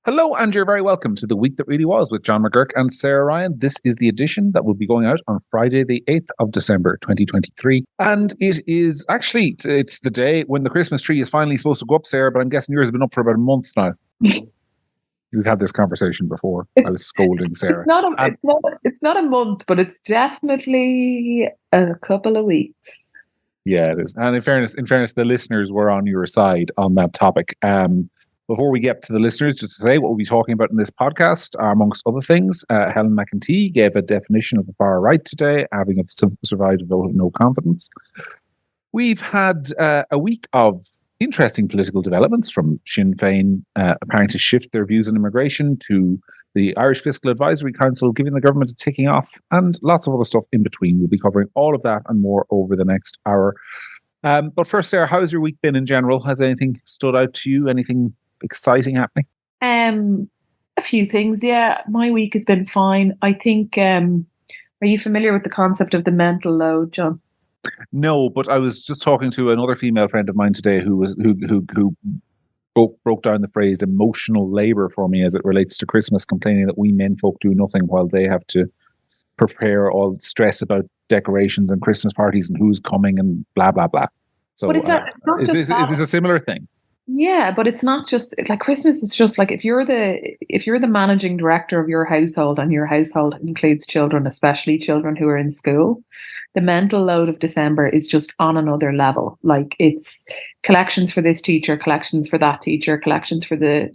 Hello, and you're very welcome to The Week That Really Was with John McGurk and Sarah Ryan. This is the edition that will be going out on Friday, the 8th of December, 2023. And it is actually, it's the day when the Christmas tree is finally supposed to go up, Sarah, but I'm guessing yours has been up for about a month now. We've had this conversation before. I was scolding Sarah. It's not a month, but it's definitely a couple of weeks. Yeah, it is. And in fairness, the listeners were on your side on that topic. Before we get to the listeners, just to say what we'll be talking about in this podcast, amongst other things, Helen McEntee gave a definition of the far right today, having survived a vote of no confidence. We've had a week of interesting political developments, from Sinn Féin appearing to shift their views on immigration, to the Irish Fiscal Advisory Council giving the government a ticking off, and lots of other stuff in between. We'll be covering all of that and more over the next hour. But first, Sarah, how's your week been in general? Has anything stood out to you? Anything exciting happening? A few things, yeah. My week has been fine. I think, are you familiar with the concept of the mental load, John? No, but I was just talking to another female friend of mine today who broke down the phrase emotional labor for me as it relates to Christmas, complaining that we men folk do nothing while they have to prepare all stress about decorations and Christmas parties and who's coming and blah blah blah. So, but it's not is this a similar thing? Yeah, but it's not just like Christmas is just like if you're the managing director of your household and your household includes children, especially children who are in school, the mental load of December is just on another level. Like it's collections for this teacher, collections for that teacher, collections for the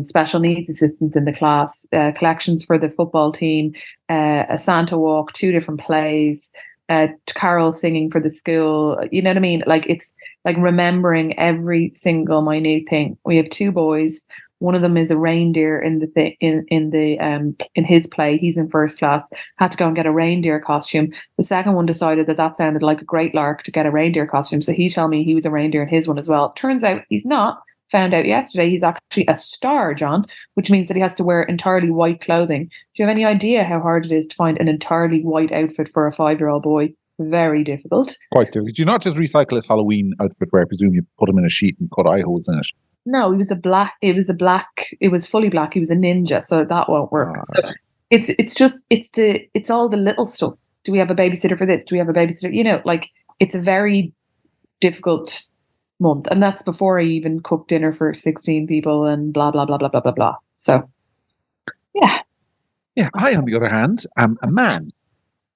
special needs assistants in the class, collections for the football team, a Santa walk, 2 different plays, carol singing for the school. You know what I mean? Like it's like remembering every single minute thing. We have 2 boys. One of them is a reindeer in his play. He's in first class. Had to go and get a reindeer costume. The second one decided that sounded like a great lark to get a reindeer costume. So he told me he was a reindeer in his one as well. Turns out he's not. Found out yesterday he's actually a star, John, which means that he has to wear entirely white clothing. Do you have any idea how hard it is to find an entirely white outfit for a 5-year-old boy? Very difficult. Quite difficult. Do you not just recycle his Halloween outfit where I presume you put him in a sheet and cut eye holes in it? No, it was fully black. He was a ninja, so that won't work. So it's all the little stuff. Do we have a babysitter for this? Do we have a babysitter? You know, like it's a very difficult month, and that's before I even cook dinner for 16 people and blah blah blah blah blah blah blah. So yeah. I, on the other hand, am a man.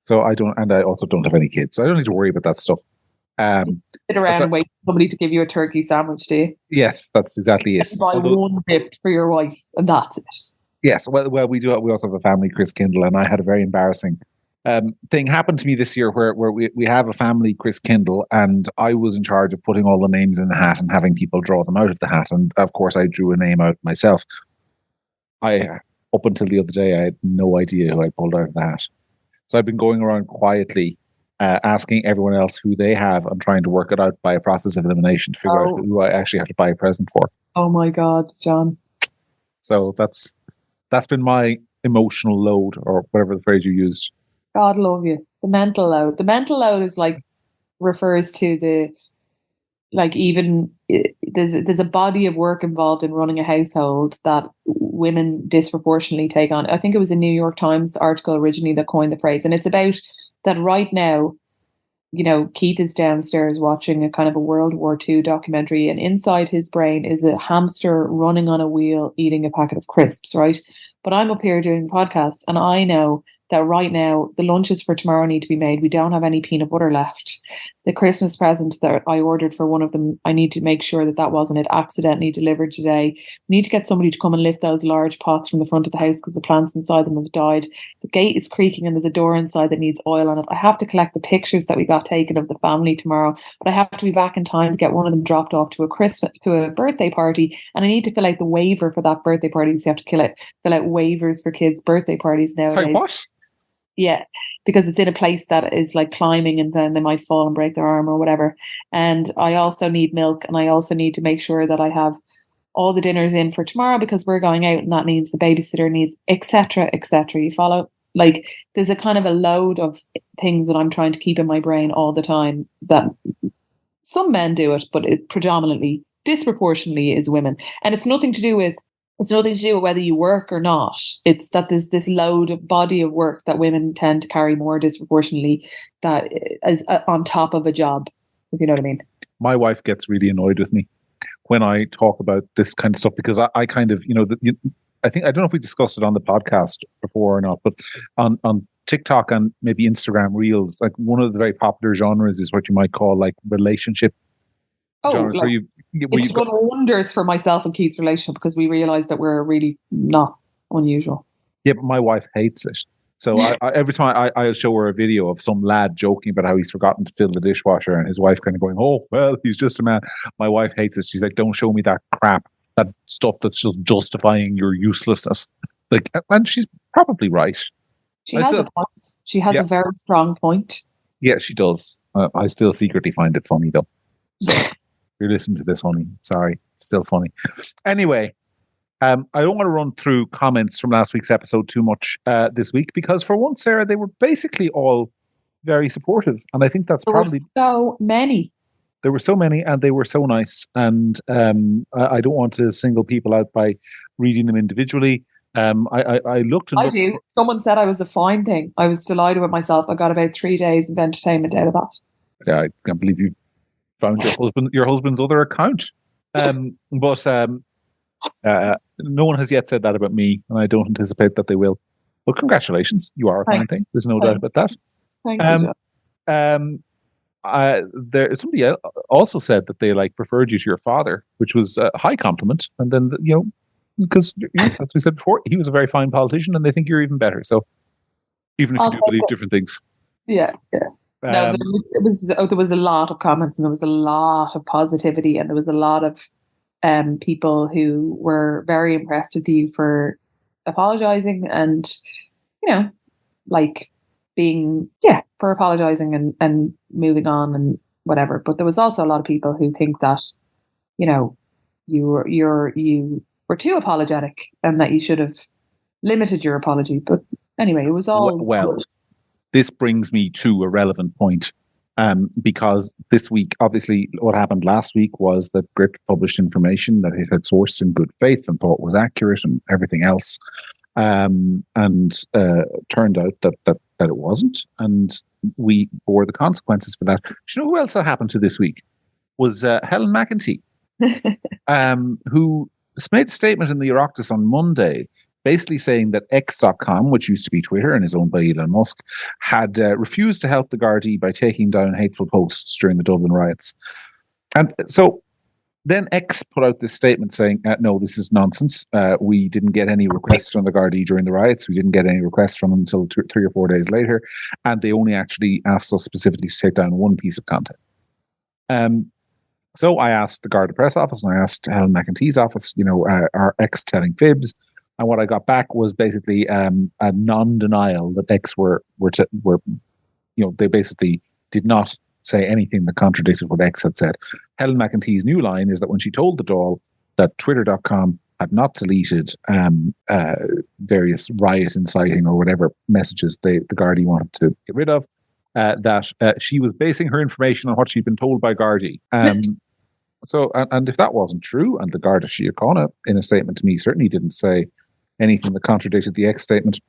So I also don't have any kids. So I don't need to worry about that stuff. Sit around and wait for somebody to give you a turkey sandwich, do you? Yes, that's exactly it. Buy one gift for your wife, and that's it. Yes, well, we do. We also have a family Chris Kindle, and I had a very embarrassing thing happen to me this year where we have a family Chris Kindle, and I was in charge of putting all the names in the hat and having people draw them out of the hat. And of course, I drew a name out myself. Up until the other day, I had no idea who I pulled out of the hat. So I've been going around quietly asking everyone else who they have and trying to work it out by a process of elimination to figure out who I actually have to buy a present for. Oh my God, John. So that's been my emotional load, or whatever the phrase you used. God love you. The mental load. The mental load is like refers to the like even there's a body of work involved in running a household that women disproportionately take on. I think it was a New York Times article originally that coined the phrase, and it's about that right now. You know, Keith is downstairs watching a kind of a World War II documentary, and inside his brain is a hamster running on a wheel eating a packet of crisps, right? But I'm up here doing podcasts, and I know that right now the lunches for tomorrow need to be made. We don't have any peanut butter left. The Christmas present that I ordered for one of them, I need to make sure that wasn't accidentally delivered today. We need to get somebody to come and lift those large pots from the front of the house because the plants inside them have died. The gate is creaking and there's a door inside that needs oil on it. I have to collect the pictures that we got taken of the family tomorrow, but I have to be back in time to get one of them dropped off to a birthday party, and I need to fill out the waiver for that birthday party. So you have to fill out waivers for kids' birthday parties nowadays. Sorry, what? Yeah, because it's in a place that is like climbing and then they might fall and break their arm or whatever. And I also need milk, and I also need to make sure that I have all the dinners in for tomorrow because we're going out, and that means the babysitter needs etc. etc. You follow? Like there's a kind of a load of things that I'm trying to keep in my brain all the time that some men do it, but it predominantly, disproportionately is women. And it's nothing to do with It's nothing to do with whether you work or not. It's that there's this load of body of work that women tend to carry more disproportionately that is on top of a job, if you know what I mean. My wife gets really annoyed with me when I talk about this kind of stuff because I kind of, I don't know if we discussed it on the podcast before or not, but on TikTok and maybe Instagram Reels, like one of the very popular genres is what you might call like relationship genres, like, it's done wonders for myself and Keith's relationship because we realised that we're really not unusual. Yeah, but my wife hates it. So every time I'll show her a video of some lad joking about how he's forgotten to fill the dishwasher and his wife kind of going, oh, well, he's just a man. My wife hates it. She's like, don't show me that crap, that stuff that's just justifying your uselessness. Like, and she's probably right. She has a point. She has a very strong point. Yeah, she does. I still secretly find it funny, though. So if you're listening to this, honey, sorry, it's still funny. Anyway, I don't want to run through comments from last week's episode too much this week because for once, Sarah, they were basically all very supportive. And I think that's probably... so many. There were so many and they were so nice. And I don't want to single people out by reading them individually. I looked and I do. Someone said I was a fine thing. I was delighted with myself. I got about 3 days of entertainment out of that. Yeah, I can't believe you found your husband's other account. But no one has yet said that about me, and I don't anticipate that they will. Well, congratulations. You are a fine thing. There's no doubt about that. Thank you. Somebody also said that they preferred you to your father, which was a high compliment. And then, because as we said before, he was a very fine politician, and they think you're even better. So even if you do believe different things. Yeah. No, there was a lot of comments, and there was a lot of positivity, and there was a lot of people who were very impressed with you for apologizing and, for apologizing and moving on and whatever. But there was also a lot of people who think that, you were too apologetic and that you should have limited your apology. But anyway, it was all well. This brings me to a relevant point. Because this week, obviously, what happened last week was that Gript published information that it had sourced in good faith and thought was accurate and everything else. And turned out that it wasn't. And we bore the consequences for that. Do you know who else that happened to this week? Was Helen McEntee, who made a statement in the Oireachtas on Monday basically saying that X.com, which used to be Twitter and is owned by Elon Musk, had refused to help the Gardaí by taking down hateful posts during the Dublin riots. And so then X put out this statement saying, no, this is nonsense. We didn't get any requests from the Gardaí during the riots. We didn't get any requests from them until 3 or 4 days later. And they only actually asked us specifically to take down one piece of content. So I asked the Garda press office and I asked Helen McEntee's office, are X telling fibs? And what I got back was basically a non-denial that X they basically did not say anything that contradicted what X had said. Helen McEntee's new line is that when she told the Dáil that Twitter.com had not deleted various riot inciting or whatever messages the Gardaí wanted to get rid of, that she was basing her information on what she'd been told by Gardaí. So, and if that wasn't true, and the Garda Síochána in a statement to me certainly didn't say anything that contradicted the X statement,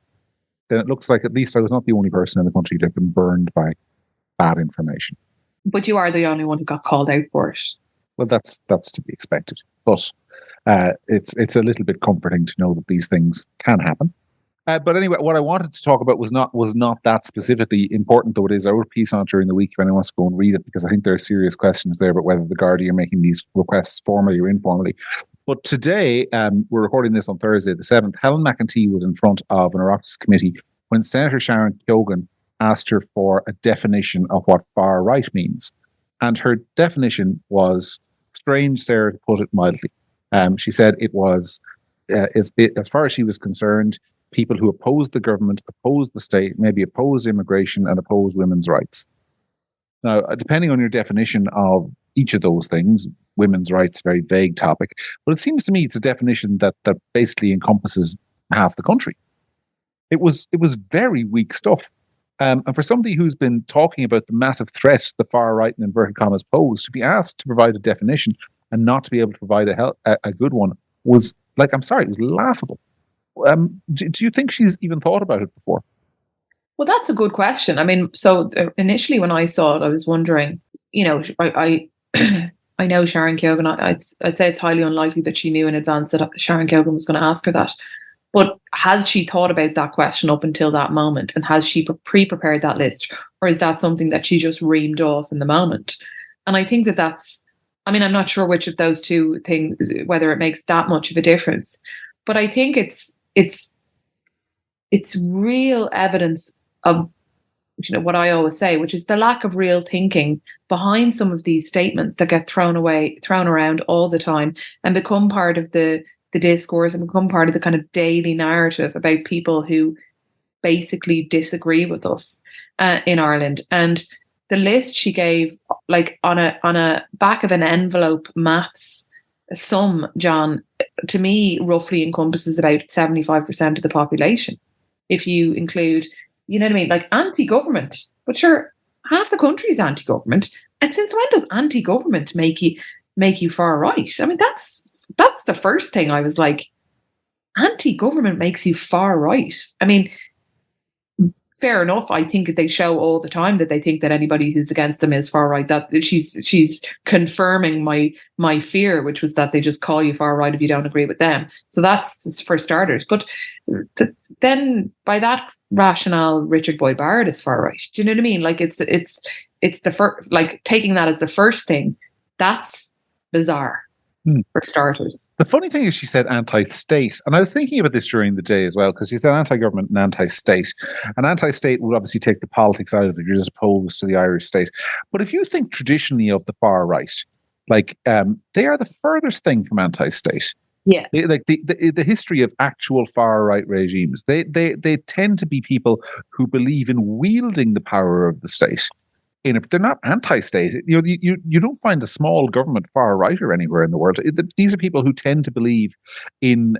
then it looks like at least I was not the only person in the country to have been burned by bad information. But you are the only one who got called out for it. Well, that's to be expected. But it's a little bit comforting to know that these things can happen. But anyway, what I wanted to talk about was not that specifically important, though it is. I wrote a piece on it during the week if anyone wants to go and read it, because I think there are serious questions there about whether the Gardaí are making these requests formally or informally. But today, we're recording this on Thursday the 7th, Helen McEntee was in front of an Oireachtas committee when Senator Sharon Keoghan asked her for a definition of what far right means. And her definition was strange, Sarah, to put it mildly. She said it was, as far as she was concerned, people who opposed the government, opposed the state, maybe opposed immigration and opposed women's rights. Now, depending on your definition of each of those things, women's rights, very vague topic, but it seems to me it's a definition that basically encompasses half the country. It was very weak stuff. And for somebody who's been talking about the massive threat the far right in inverted commas pose, to be asked to provide a definition and not to be able to provide a good one was like, I'm sorry, it was laughable. Do you think she's even thought about it before? Well, that's a good question. I mean, so initially when I saw it, I was wondering, I I know Sharon Keoghan. I'd say it's highly unlikely that she knew in advance that Sharon Keoghan was going to ask her that. But has she thought about that question up until that moment? And has she pre-prepared that list? Or is that something that she just reamed off in the moment? And I think that's, I mean, I'm not sure which of those two things, whether it makes that much of a difference. But I think it's real evidence of what I always say, which is the lack of real thinking behind some of these statements that get thrown around all the time and become part of the discourse and become part of the kind of daily narrative about people who basically disagree with us in Ireland. And the list she gave, like on a back of an envelope maths sum, John, to me roughly encompasses about 75% of the population. If you include, you know what I mean, like anti-government, but sure, half the country is anti-government. And since when does anti-government make you far right? I mean, that's the first thing I was like, anti-government makes you far right. I mean, fair enough. I think they show all the time that they think that anybody who's against them is far right. That she's confirming my fear, which was that they just call you far right if you don't agree with them. So that's for starters. But then by that rationale, Richard Boyd Barrett is far right. Do you know what I mean? Like it's the first, like taking that as the first thing. That's bizarre. For starters. The funny thing is she said anti-state. And I was thinking about this during the day as well, because she said anti-government and anti-state. And anti-state would obviously take the politics out of it. You're just opposed to the Irish state. But if you think traditionally of the far right, like they are the furthest thing from anti-state. Yeah. The history of actual far right regimes, they tend to be people who believe in wielding the power of the state. They're not anti-state. You don't find a small government far righter anywhere in the world. These are people who tend to believe in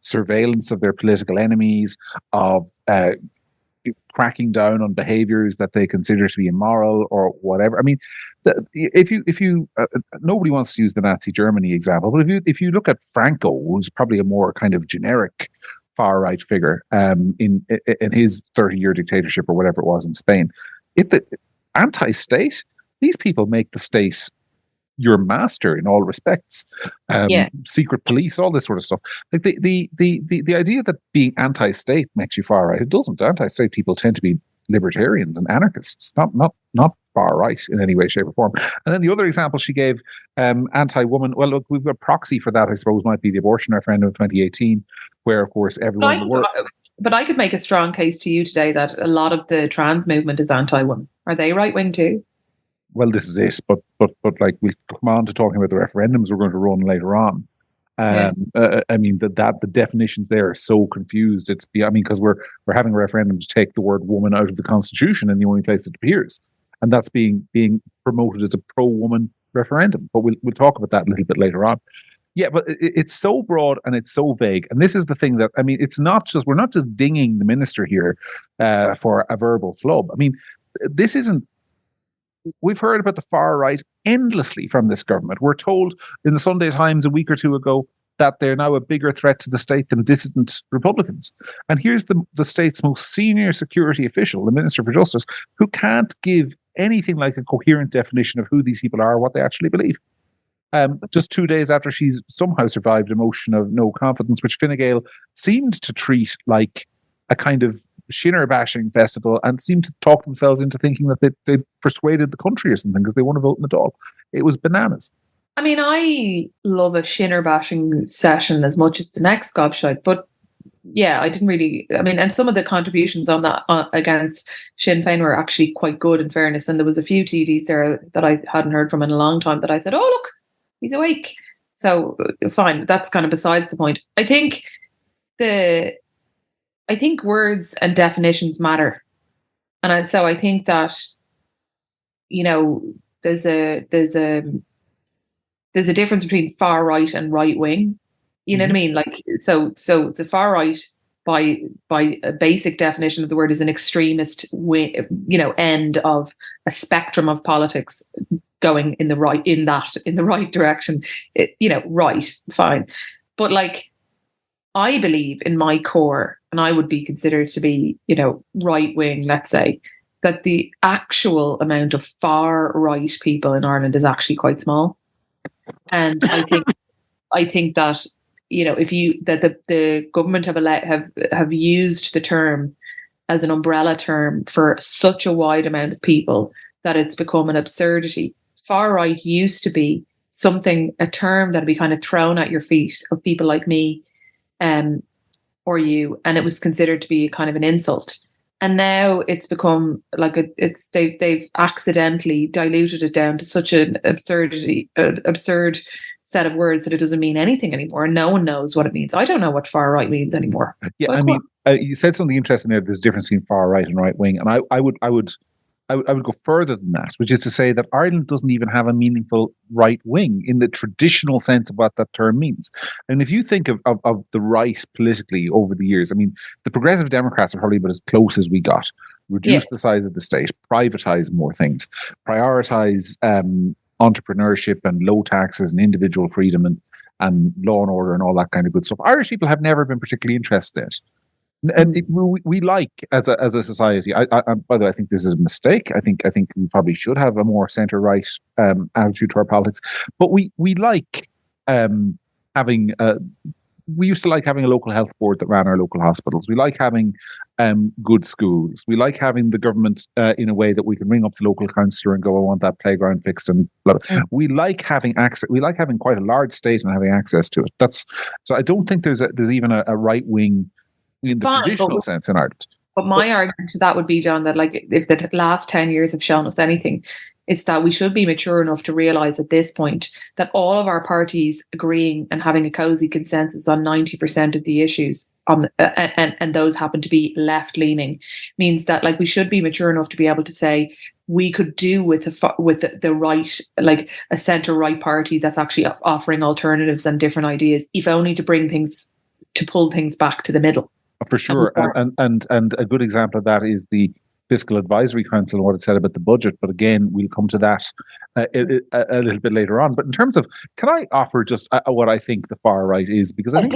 surveillance of their political enemies, of cracking down on behaviors that they consider to be immoral or whatever. I mean, if you nobody wants to use the Nazi Germany example, but if you look at Franco, who's probably a more kind of generic far right figure in his 30-year dictatorship or whatever it was in Spain. The anti-state, these people make the state your master in all respects. Secret police, all this sort of stuff. Like the idea that being anti-state makes you far right, it doesn't. Anti-state people tend to be libertarians and anarchists, not far right in any way, shape, or form. And then the other example she gave, anti-woman. Well, look, we've got proxy for that. I suppose might be the abortion referendum of 2018, where of course everyone in the world. But I could make a strong case to you today that a lot of the trans movement is anti-woman. Are they right-wing too? Well, this is it. But like we'll come on to talking about the referendums we're going to run later on. I mean the definitions there are so confused. Because we're having a referendum to take the word woman out of the Constitution in the only place it appears, and that's being promoted as a pro-woman referendum. But we'll talk about that a little bit later on. Yeah, but it's so broad and it's so vague. And this is the thing that, I mean, we're not just dinging the minister here for a verbal flub. I mean, we've heard about the far right endlessly from this government. We're told in the Sunday Times a week or two ago that they're now a bigger threat to the state than dissident Republicans. And here's the state's most senior security official, the Minister for Justice, who can't give anything like a coherent definition of who these people are or what they actually believe. Just 2 days after she's somehow survived a motion of no confidence, which Fine Gael seemed to treat like a kind of shinner bashing festival and seemed to talk themselves into thinking that they persuaded the country or something because they weren't voting at all. It was bananas. I mean, I love a shinner bashing session as much as the next gobshite, but yeah, I didn't really. I mean, and some of the contributions on that against Sinn Féin were actually quite good, in fairness. And there was a few TDs there that I hadn't heard from in a long time that I said, "Oh, look, he's awake." So fine, that's kind of besides the point. I think words and definitions matter, and so I think that there's a difference between far right and right wing. You know what I mean? Like so the far right by a basic definition of the word is an extremist end of a spectrum of politics going in the right direction. Right, fine. But like, I believe in my core, and I would be considered to be, right wing, let's say, that the actual amount of far right people in Ireland is actually quite small. And I think that, if the government have used the term as an umbrella term for such a wide amount of people that it's become an absurdity. Far right used to be a term that'd be kind of thrown at your feet of people like me, or you, and it was considered to be kind of an insult. And now it's become like they've accidentally diluted it down to such an absurd set of words that it doesn't mean anything anymore, and no one knows what it means. I don't know what far right means anymore. Yeah, like, I mean, you said something interesting there. There's a difference between far right and right wing, and I would go further than that, which is to say that Ireland doesn't even have a meaningful right wing in the traditional sense of what that term means. And if you think of the right politically over the years, I mean, the Progressive Democrats are probably about as close as we got. Reduce the size of the state, privatize more things, prioritize entrepreneurship and low taxes and individual freedom and law and order and all that kind of good stuff. Irish people have never been particularly interested in it. And we like as a society. I by the way, I think this is a mistake. I think we probably should have a more centre right attitude to our politics. But we like having. We used to like having a local health board that ran our local hospitals. We like having good schools. We like having the government in a way that we can ring up the local councillor and go, "I want that playground fixed." And blah, blah. We like having access. We like having quite a large state and having access to it. So. I don't think there's even a right wing in the traditional sense in Ireland. But my argument to that would be, John, that like if the last 10 years have shown us anything, it's that we should be mature enough to realise at this point that all of our parties agreeing and having a cosy consensus on 90% of the issues and those happen to be left-leaning means that like we should be mature enough to be able to say we could do with the right, like a centre-right party that's actually offering alternatives and different ideas, if only to pull things back to the middle. For sure. And a good example of that is the Fiscal Advisory Council and what it said about the budget. But again, we'll come to that a little bit later on. But in terms of, can I offer just what I think the far right is? Because I think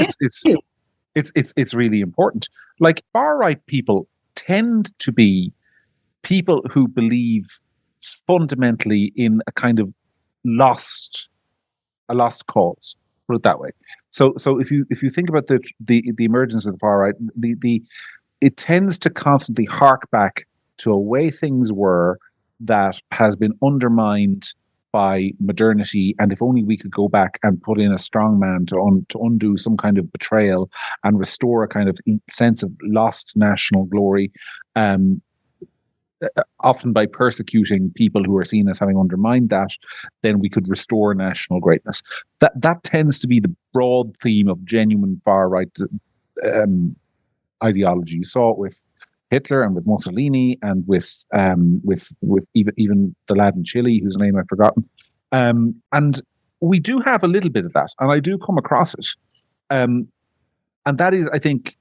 it's really important. Like, far right people tend to be people who believe fundamentally in a kind of lost cause. Put it that way. So if you think about the emergence of the far right, it tends to constantly hark back to a way things were that has been undermined by modernity. And if only we could go back and put in a strong man to undo some kind of betrayal and restore a kind of sense of lost national glory. Often by persecuting people who are seen as having undermined that, then we could restore national greatness. That tends to be the broad theme of genuine far right ideology. You saw it with Hitler and with Mussolini and with even the lad in Chile whose name I've forgotten. And we do have a little bit of that, and I do come across it. And that is, I think,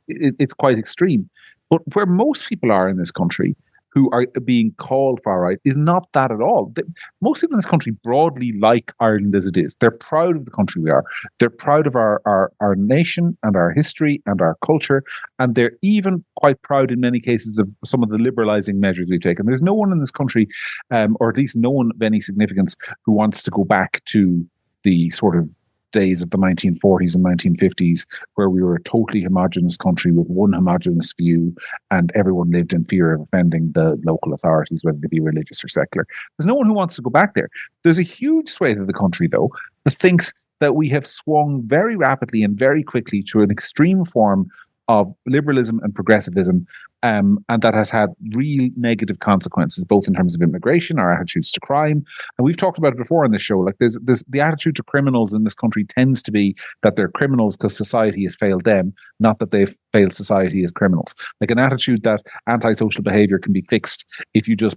it's quite extreme. But where most people are in this country who are being called far right is not that at all. Most people in this country broadly like Ireland as it is. They're proud of the country we are. They're proud of our nation and our history and our culture. And they're even quite proud in many cases of some of the liberalising measures we've taken. There's no one in this country, or at least no one of any significance, who wants to go back to the sort of days of the 1940s and 1950s, where we were a totally homogenous country with one homogenous view, and everyone lived in fear of offending the local authorities, whether they be religious or secular. There's no one who wants to go back there. There's a huge swathe of the country, though, that thinks that we have swung very rapidly and very quickly to an extreme form of liberalism and progressivism, and that has had real negative consequences, both in terms of immigration, our attitudes to crime. And we've talked about it before on this show. Like, there's the attitude to criminals in this country tends to be that they're criminals because society has failed them, not that they've failed society as criminals. Like, an attitude that antisocial behavior can be fixed if you just,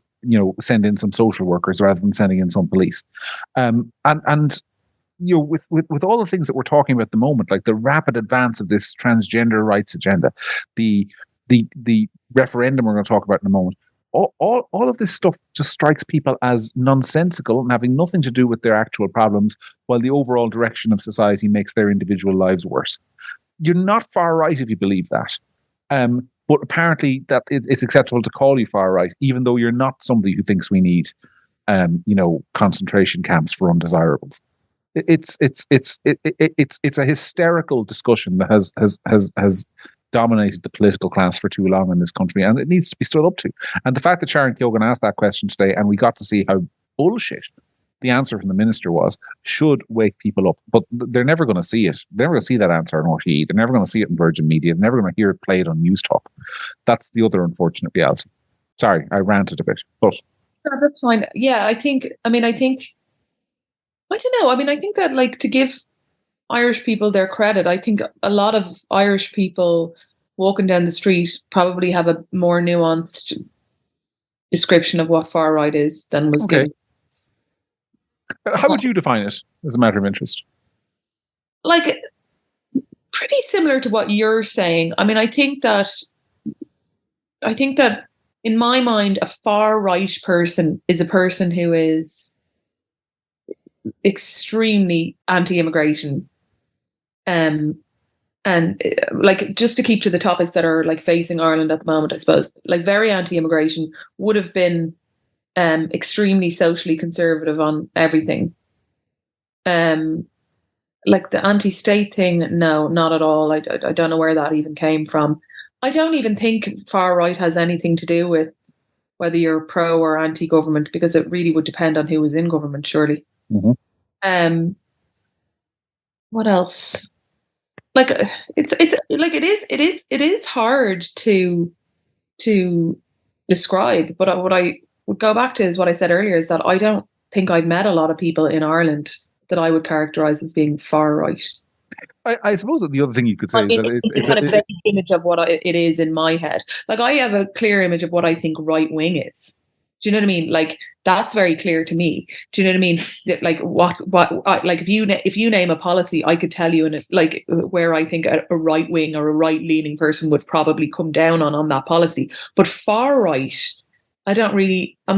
send in some social workers rather than sending in some police. And with all the things that we're talking about at the moment, like the rapid advance of this transgender rights agenda, the referendum we're going to talk about in a moment, all of this stuff just strikes people as nonsensical and having nothing to do with their actual problems, while the overall direction of society makes their individual lives worse. You're not far right if you believe that. But apparently that it's acceptable to call you far right, even though you're not somebody who thinks we need, concentration camps for undesirables. It's a hysterical discussion that has dominated the political class for too long in this country, and it needs to be stood up to. And the fact that Sharon Keoghan asked that question today, and we got to see how bullshit the answer from the minister was, should wake people up. But they're never going to see it. They're never going to see that answer on RTE. They're never going to see it in Virgin Media. They're never going to hear it played on News Talk. That's the other unfortunate reality. Sorry, I ranted a bit, but no, that's fine. Yeah, I don't know. I mean, I think that, like, to give Irish people their credit, I think a lot of Irish people walking down the street probably have a more nuanced description of what far right is than was given. How would you define it as a matter of interest? Like, pretty similar to what you're saying. I mean, I think that in my mind, a far right person is a person who is extremely anti-immigration. And like, just to keep to the topics that are like facing Ireland at the moment, I suppose, like, very anti-immigration, would have been extremely socially conservative on everything. Like the anti-state thing, no, not at all. I don't know where that even came from. I don't even think far right has anything to do with whether you're pro or anti-government, because it really would depend on who was in government, surely. Mm-hmm. What else? Like, it's like, it is hard to describe. But what I would go back to is what I said earlier, is that I don't think I've met a lot of people in Ireland that I would characterize as being far right. I suppose that the other thing you could say is that it's a vague image of what it is in my head. Like, I have a clear image of what I think right wing is. Do you know what I mean? Like, that's very clear to me. Do you know what I mean? Like, what like, if you name a policy, I could tell you like where I think a right wing or a right leaning person would probably come down on that policy. But far right, I'm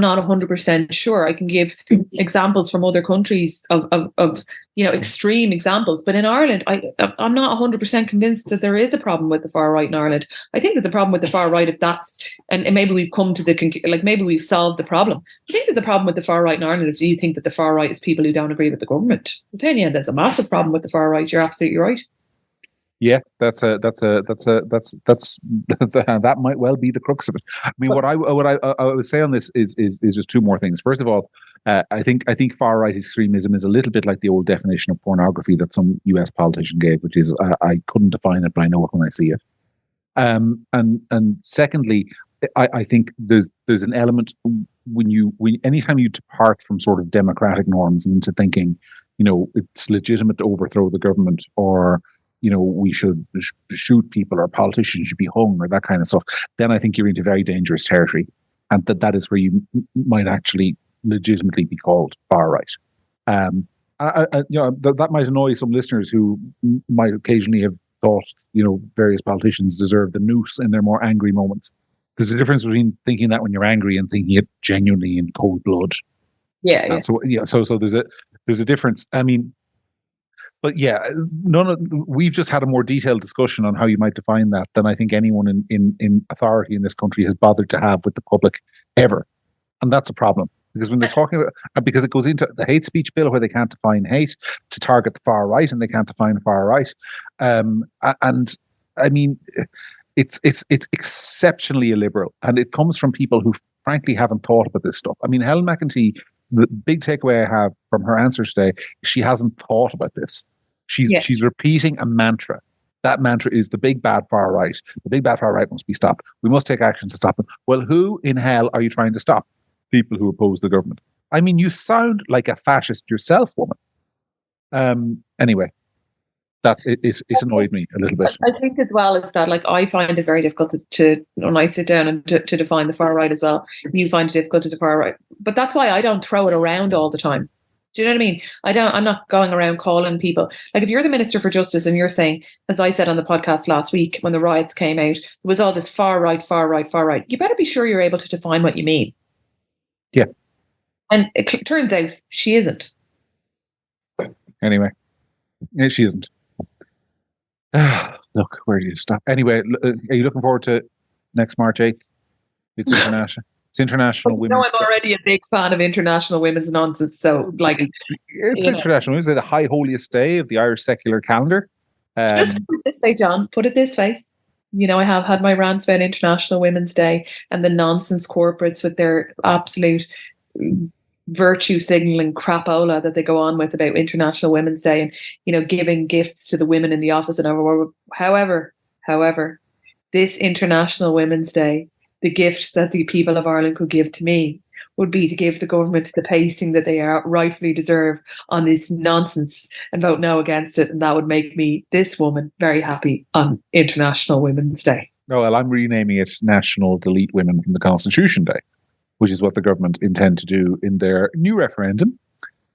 not 100% sure. I can give examples from other countries of extreme examples. But in Ireland, I'm not 100% convinced that there is a problem with the far right in Ireland. I think there's a problem with the far right, if that's, and maybe we've come to maybe we've solved the problem. I think there's a problem with the far right in Ireland if you think that the far right is people who don't agree with the government. I'm telling you, there's a massive problem with the far right. You're absolutely right. Yeah, that might well be the crux of it. I mean, what I would say on this is just two more things. First of all, I think far right extremism is a little bit like the old definition of pornography that some US politician gave, which is I couldn't define it, but I know it when I see it. And secondly, I think there's an element when anytime you depart from sort of democratic norms into thinking, it's legitimate to overthrow the government, or we should shoot people, or politicians should be hung, or that kind of stuff, then I think you're into very dangerous territory, and that is where you might actually legitimately be called far right. That might annoy some listeners who might occasionally have thought, various politicians deserve the noose in their more angry moments. There's a difference between thinking that when you're angry and thinking it genuinely in cold blood. Yeah. So there's a difference. I mean, but yeah, we've just had a more detailed discussion on how you might define that than I think anyone in authority in this country has bothered to have with the public ever. And that's a problem, because when they're talking about, because it goes into the hate speech bill where they can't define hate to target the far right, and they can't define far right. And I mean, it's exceptionally illiberal, and it comes from people who frankly haven't thought about this stuff. I mean, Helen McEntee, the big takeaway I have from her answer today, she hasn't thought about this. She's repeating a mantra. That mantra is the big bad far right. The big bad far right must be stopped. We must take action to stop them. Well, who in hell are you trying to stop? People who oppose the government. I mean, you sound like a fascist yourself, woman. Anyway, that it annoyed me a little bit. I think as well is that, like, I find it very difficult to when I sit down and to define the far right as well. You find it difficult to the far right, but that's why I don't throw it around all the time. Do you know what I mean? I'm not going around calling people. Like, if you're the Minister for Justice and you're saying, as I said on the podcast last week, when the riots came out, there was all this far right, far right, far right. You better be sure you're able to define what you mean. Yeah. And it turns out she isn't. Anyway, she isn't. Look, where do you stop? Anyway, are you looking forward to next March 8th? It's international. It's International Women's Day. I'm already a big fan of international women's nonsense. So, like, it's international. It's the high holiest day of the Irish secular calendar. Just put it this way, John. Put it this way. I have had my rants about International Women's Day and the nonsense corporates with their absolute virtue signaling crapola that they go on with about International Women's Day and, giving gifts to the women in the office and over. However, this International Women's Day, the gift that the people of Ireland could give to me would be to give the government the pasting that they rightfully deserve on this nonsense and vote no against it. And that would make me, this woman, very happy on International Women's Day. Oh, well, I'm renaming it National Delete Women from the Constitution Day, which is what the government intend to do in their new referendum,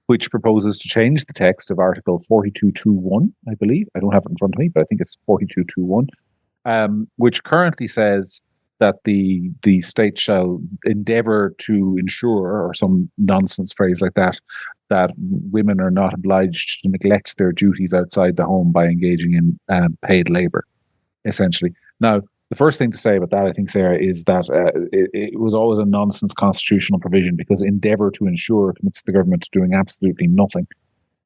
which proposes to change the text of Article 42.2.1, I believe. I don't have it in front of me, but I think it's 42.2.1, which currently says that the state shall endeavour to ensure, or some nonsense phrase like that women are not obliged to neglect their duties outside the home by engaging in paid labour, essentially. Now, the first thing to say about that, I think, Sarah, is that it was always a nonsense constitutional provision because endeavour to ensure commits the government to doing absolutely nothing.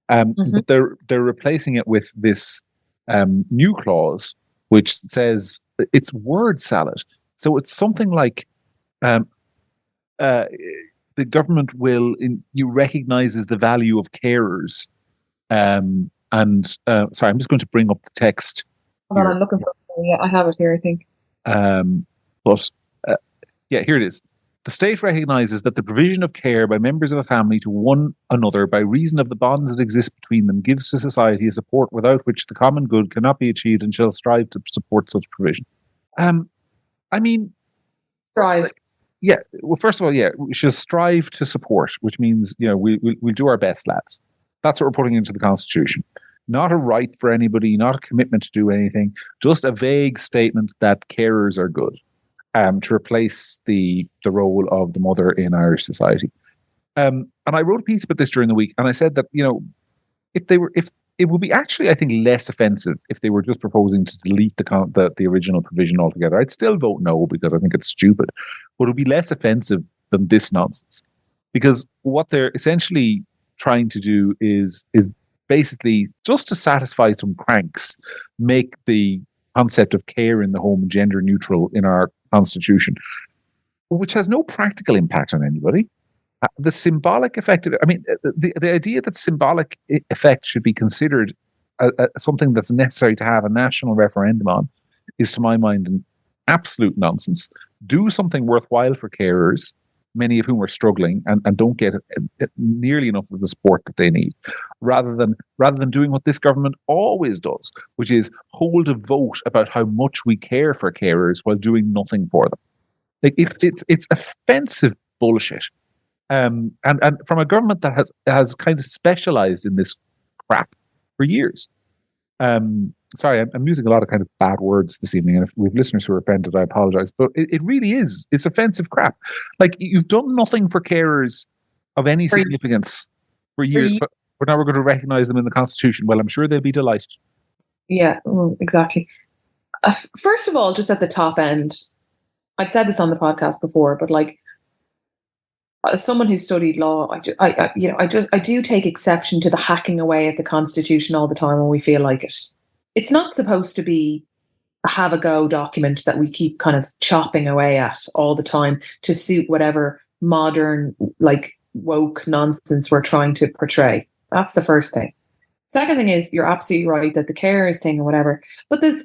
But they're replacing it with this new clause, which says it's word salad. So it's something like the government recognises the value of carers. Sorry, I'm just going to bring up the text. Hold on, I'm looking for it. Yeah, I have it here, I think. Here it is. The state recognises that the provision of care by members of a family to one another by reason of the bonds that exist between them gives to society a support without which the common good cannot be achieved and shall strive to support such provision. Strive. Yeah. Well, first of all, we should strive to support, which means we'll do our best, lads. That's what we're putting into the Constitution. Not a right for anybody, not a commitment to do anything, just a vague statement that carers are good, to replace the role of the mother in Irish society. And I wrote a piece about this during the week, and I said that if it would be actually, I think, less offensive if they were just proposing to delete the original provision altogether. I'd still vote no because I think it's stupid, but it would be less offensive than this nonsense, because what they're essentially trying to do is basically, just to satisfy some cranks, make the concept of care in the home gender neutral in our constitution, which has no practical impact on anybody. The symbolic effect of it, the idea that symbolic effect should be considered something that's necessary to have a national referendum on is, to my mind, an absolute nonsense. Do something worthwhile for carers, many of whom are struggling and don't get nearly enough of the support that they need, rather than doing what this government always does, which is hold a vote about how much we care for carers while doing nothing for them. Like, it's offensive bullshit. And from a government that has kind of specialized in this crap for years. Sorry, I'm using a lot of kind of bad words this evening, and if we have listeners who are offended, I apologize. But it really is. It's offensive crap. Like, you've done nothing for carers of any significance for years, but now we're going to recognise them in the Constitution. Well, I'm sure they'll be delighted. Yeah, exactly. First of all, just at the top end, I've said this on the podcast before, but like, as someone who studied law, I do take exception to the hacking away at the Constitution all the time when we feel like it. It's not supposed to be a have a go document that we keep kind of chopping away at all the time to suit whatever modern, like, woke nonsense we're trying to portray. That's the first thing. Second thing is, you're absolutely right that the carers thing or whatever, but there's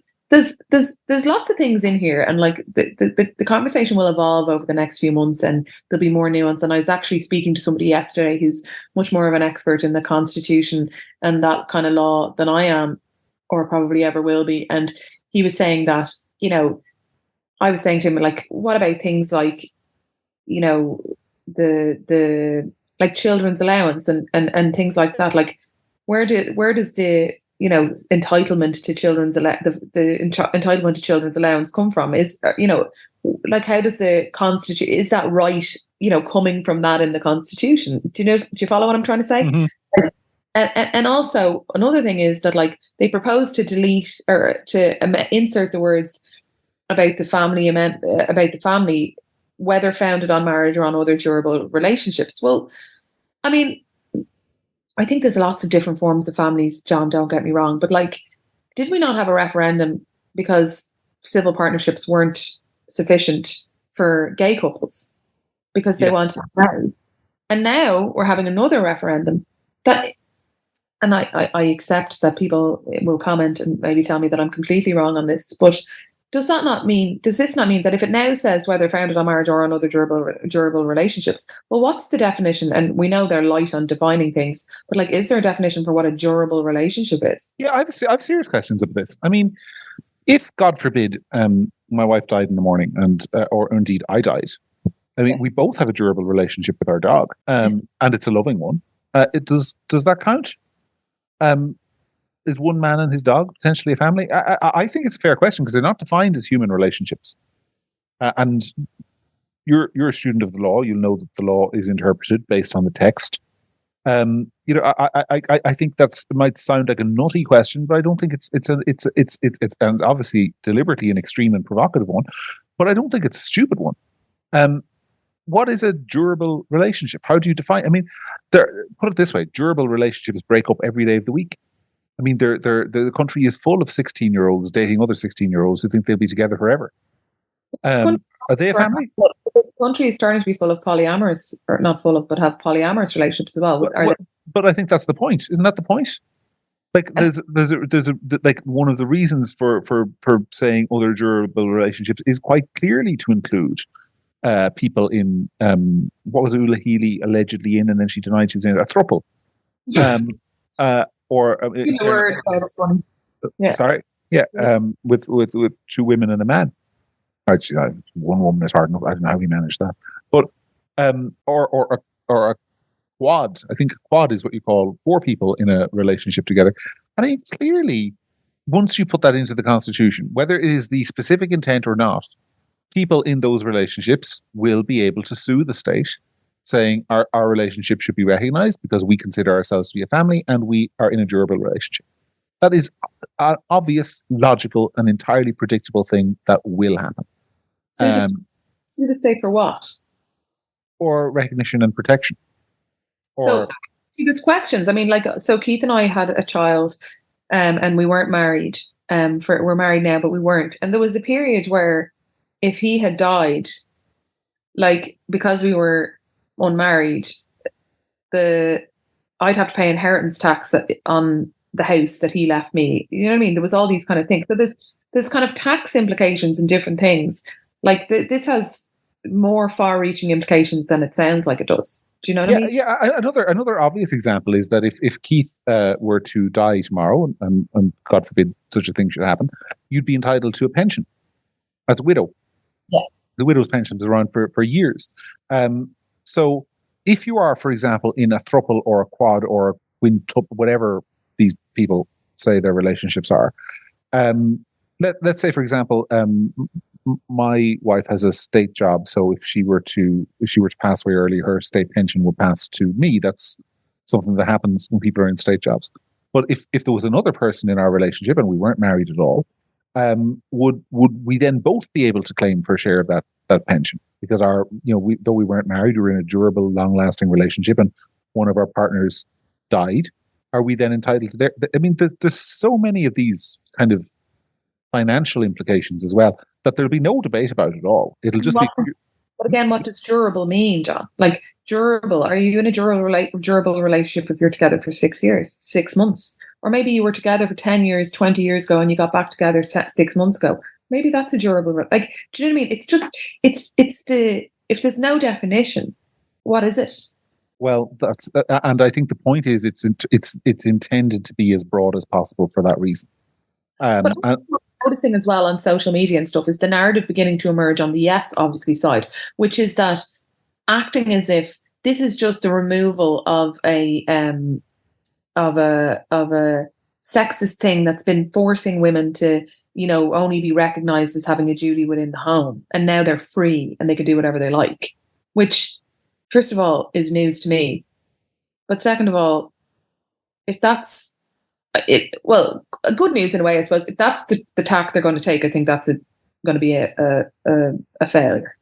lots of things in here, and like the conversation will evolve over the next few months, and there'll be more nuance. And I was actually speaking to somebody yesterday who's much more of an expert in the Constitution and that kind of law than I am, or probably ever will be. And he was saying that, I was saying to him, like, what about things like, the like children's allowance and things like that. Like where does the entitlement to entitlement to children's allowance come from? Is like how does the constitution, is that right? Coming from that in the constitution. Do you follow what I'm trying to say? Mm-hmm. And also another thing is that like they propose to delete or to insert the words about the family, whether founded on marriage or on other durable relationships. Well, I mean, I think there's lots of different forms of families, John, don't get me wrong, but like, did we not have a referendum because civil partnerships weren't sufficient for gay couples because they wanted to marry? And now we're having another referendum that, and I accept that people will comment and maybe tell me that I'm completely wrong on this, but does this not mean that if it now says whether founded on marriage or on other durable relationships, well, what's the definition? And we know they're light on defining things, but like, is there a definition for what a durable relationship is? Yeah, I have serious questions about this. I mean, if God forbid, my wife died in the morning, and or indeed I died. I mean, we both have a durable relationship with our dog, and it's a loving one. Does that count? Is one man and his dog potentially a family? I think it's a fair question because they're not defined as human relationships. And you're a student of the law. You'll know that the law is interpreted based on the text. I think it might sound like a nutty question, but I don't think it's and obviously deliberately an extreme and provocative one. But I don't think it's a stupid one. What is a durable relationship? How do you define? I mean, put it this way: durable relationships break up every day of the week. I mean, the country is full of 16-year-olds dating other 16-year-olds who think they'll be together forever. Are they a family? This country is starting to be full of polyamorous, or not full of, but have polyamorous relationships as well. But I think that's the point. Isn't that the point? Like, there's like one of the reasons for saying other durable relationships is quite clearly to include people in what was Ula Healy allegedly in, and then she denied she was in a throuple. Sorry, yeah, with two women and a man. Actually, one woman is hard enough. I don't know how he managed that, but or a quad. I think a quad is what you call four people in a relationship together. And I think clearly, once you put that into the Constitution, whether it is the specific intent or not, people in those relationships will be able to sue the state, saying our relationship should be recognized because we consider ourselves to be a family and we are in a durable relationship. That is an obvious, logical, and entirely predictable thing that will happen. Sue the state for what? Or recognition and protection. So, see, there's questions. I mean, like, so Keith and I had a child, and we weren't married. We're married now, but we weren't. And there was a period where, if he had died, like, because we were unmarried, I'd have to pay inheritance tax on the house that he left me. You know what I mean? There was all these kind of things. So there's kind of tax implications and different things. Like this has more far-reaching implications than it sounds like it does. Do you know what I mean? Yeah. Another obvious example is that if Keith were to die tomorrow, and God forbid such a thing should happen, you'd be entitled to a pension as a widow. Yeah. The widow's pension is around for years. So if you are, for example, in a throuple or a quad or a quintuple, whatever these people say their relationships are, let's say, for example, my wife has a state job, so if she were to pass away early, her state pension would pass to me. That's something that happens when people are in state jobs. But if there was another person in our relationship and we weren't married at all, would we then both be able to claim for a share of that pension? Because though we weren't married, we were in a durable, long-lasting relationship, and one of our partners died. Are we then entitled to their? I mean, there's so many of these kind of financial implications as well that there'll be no debate about it at all. It'll just be. But again, what does durable mean, John? Like, durable? Are you in a durable relationship if you're together for 6 years, 6 months, or maybe you were together for 10 years, 20 years ago, and you got back together 6 months ago? Maybe that's a durable. Like, do you know what I mean? It's just it's if there's no definition, what is it? Well, that's and I think the point is it's intended to be as broad as possible for that reason. But what I'm noticing as well on social media and stuff is the narrative beginning to emerge on the yes, obviously, side, which is that acting as if this is just a removal of a sexist thing that's been forcing women to, only be recognized as having a duty within the home. And now they're free and they can do whatever they like, which, first of all, is news to me. But second of all, if that's it, well, good news in a way, I suppose. If that's the tack they're going to take, I think that's going to be a failure.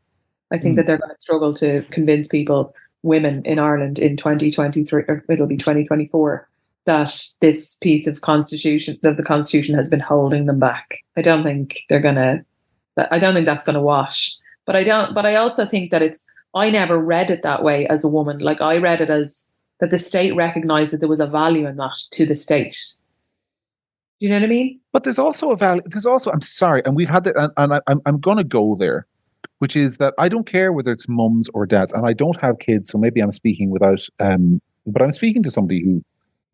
I think that they're going to struggle to convince people, women in Ireland in 2023, or it'll be 2024, that this piece of the Constitution has been holding them back. I don't think that's going to wash. But I also think that I never read it that way as a woman. Like, I read it as that the state recognized that there was a value in that to the state. Do you know what I mean? But there's also a value. I'm sorry, and we've had that, and I'm going to go there, which is that I don't care whether it's mums or dads, and I don't have kids, so maybe I'm speaking without, but I'm speaking to somebody who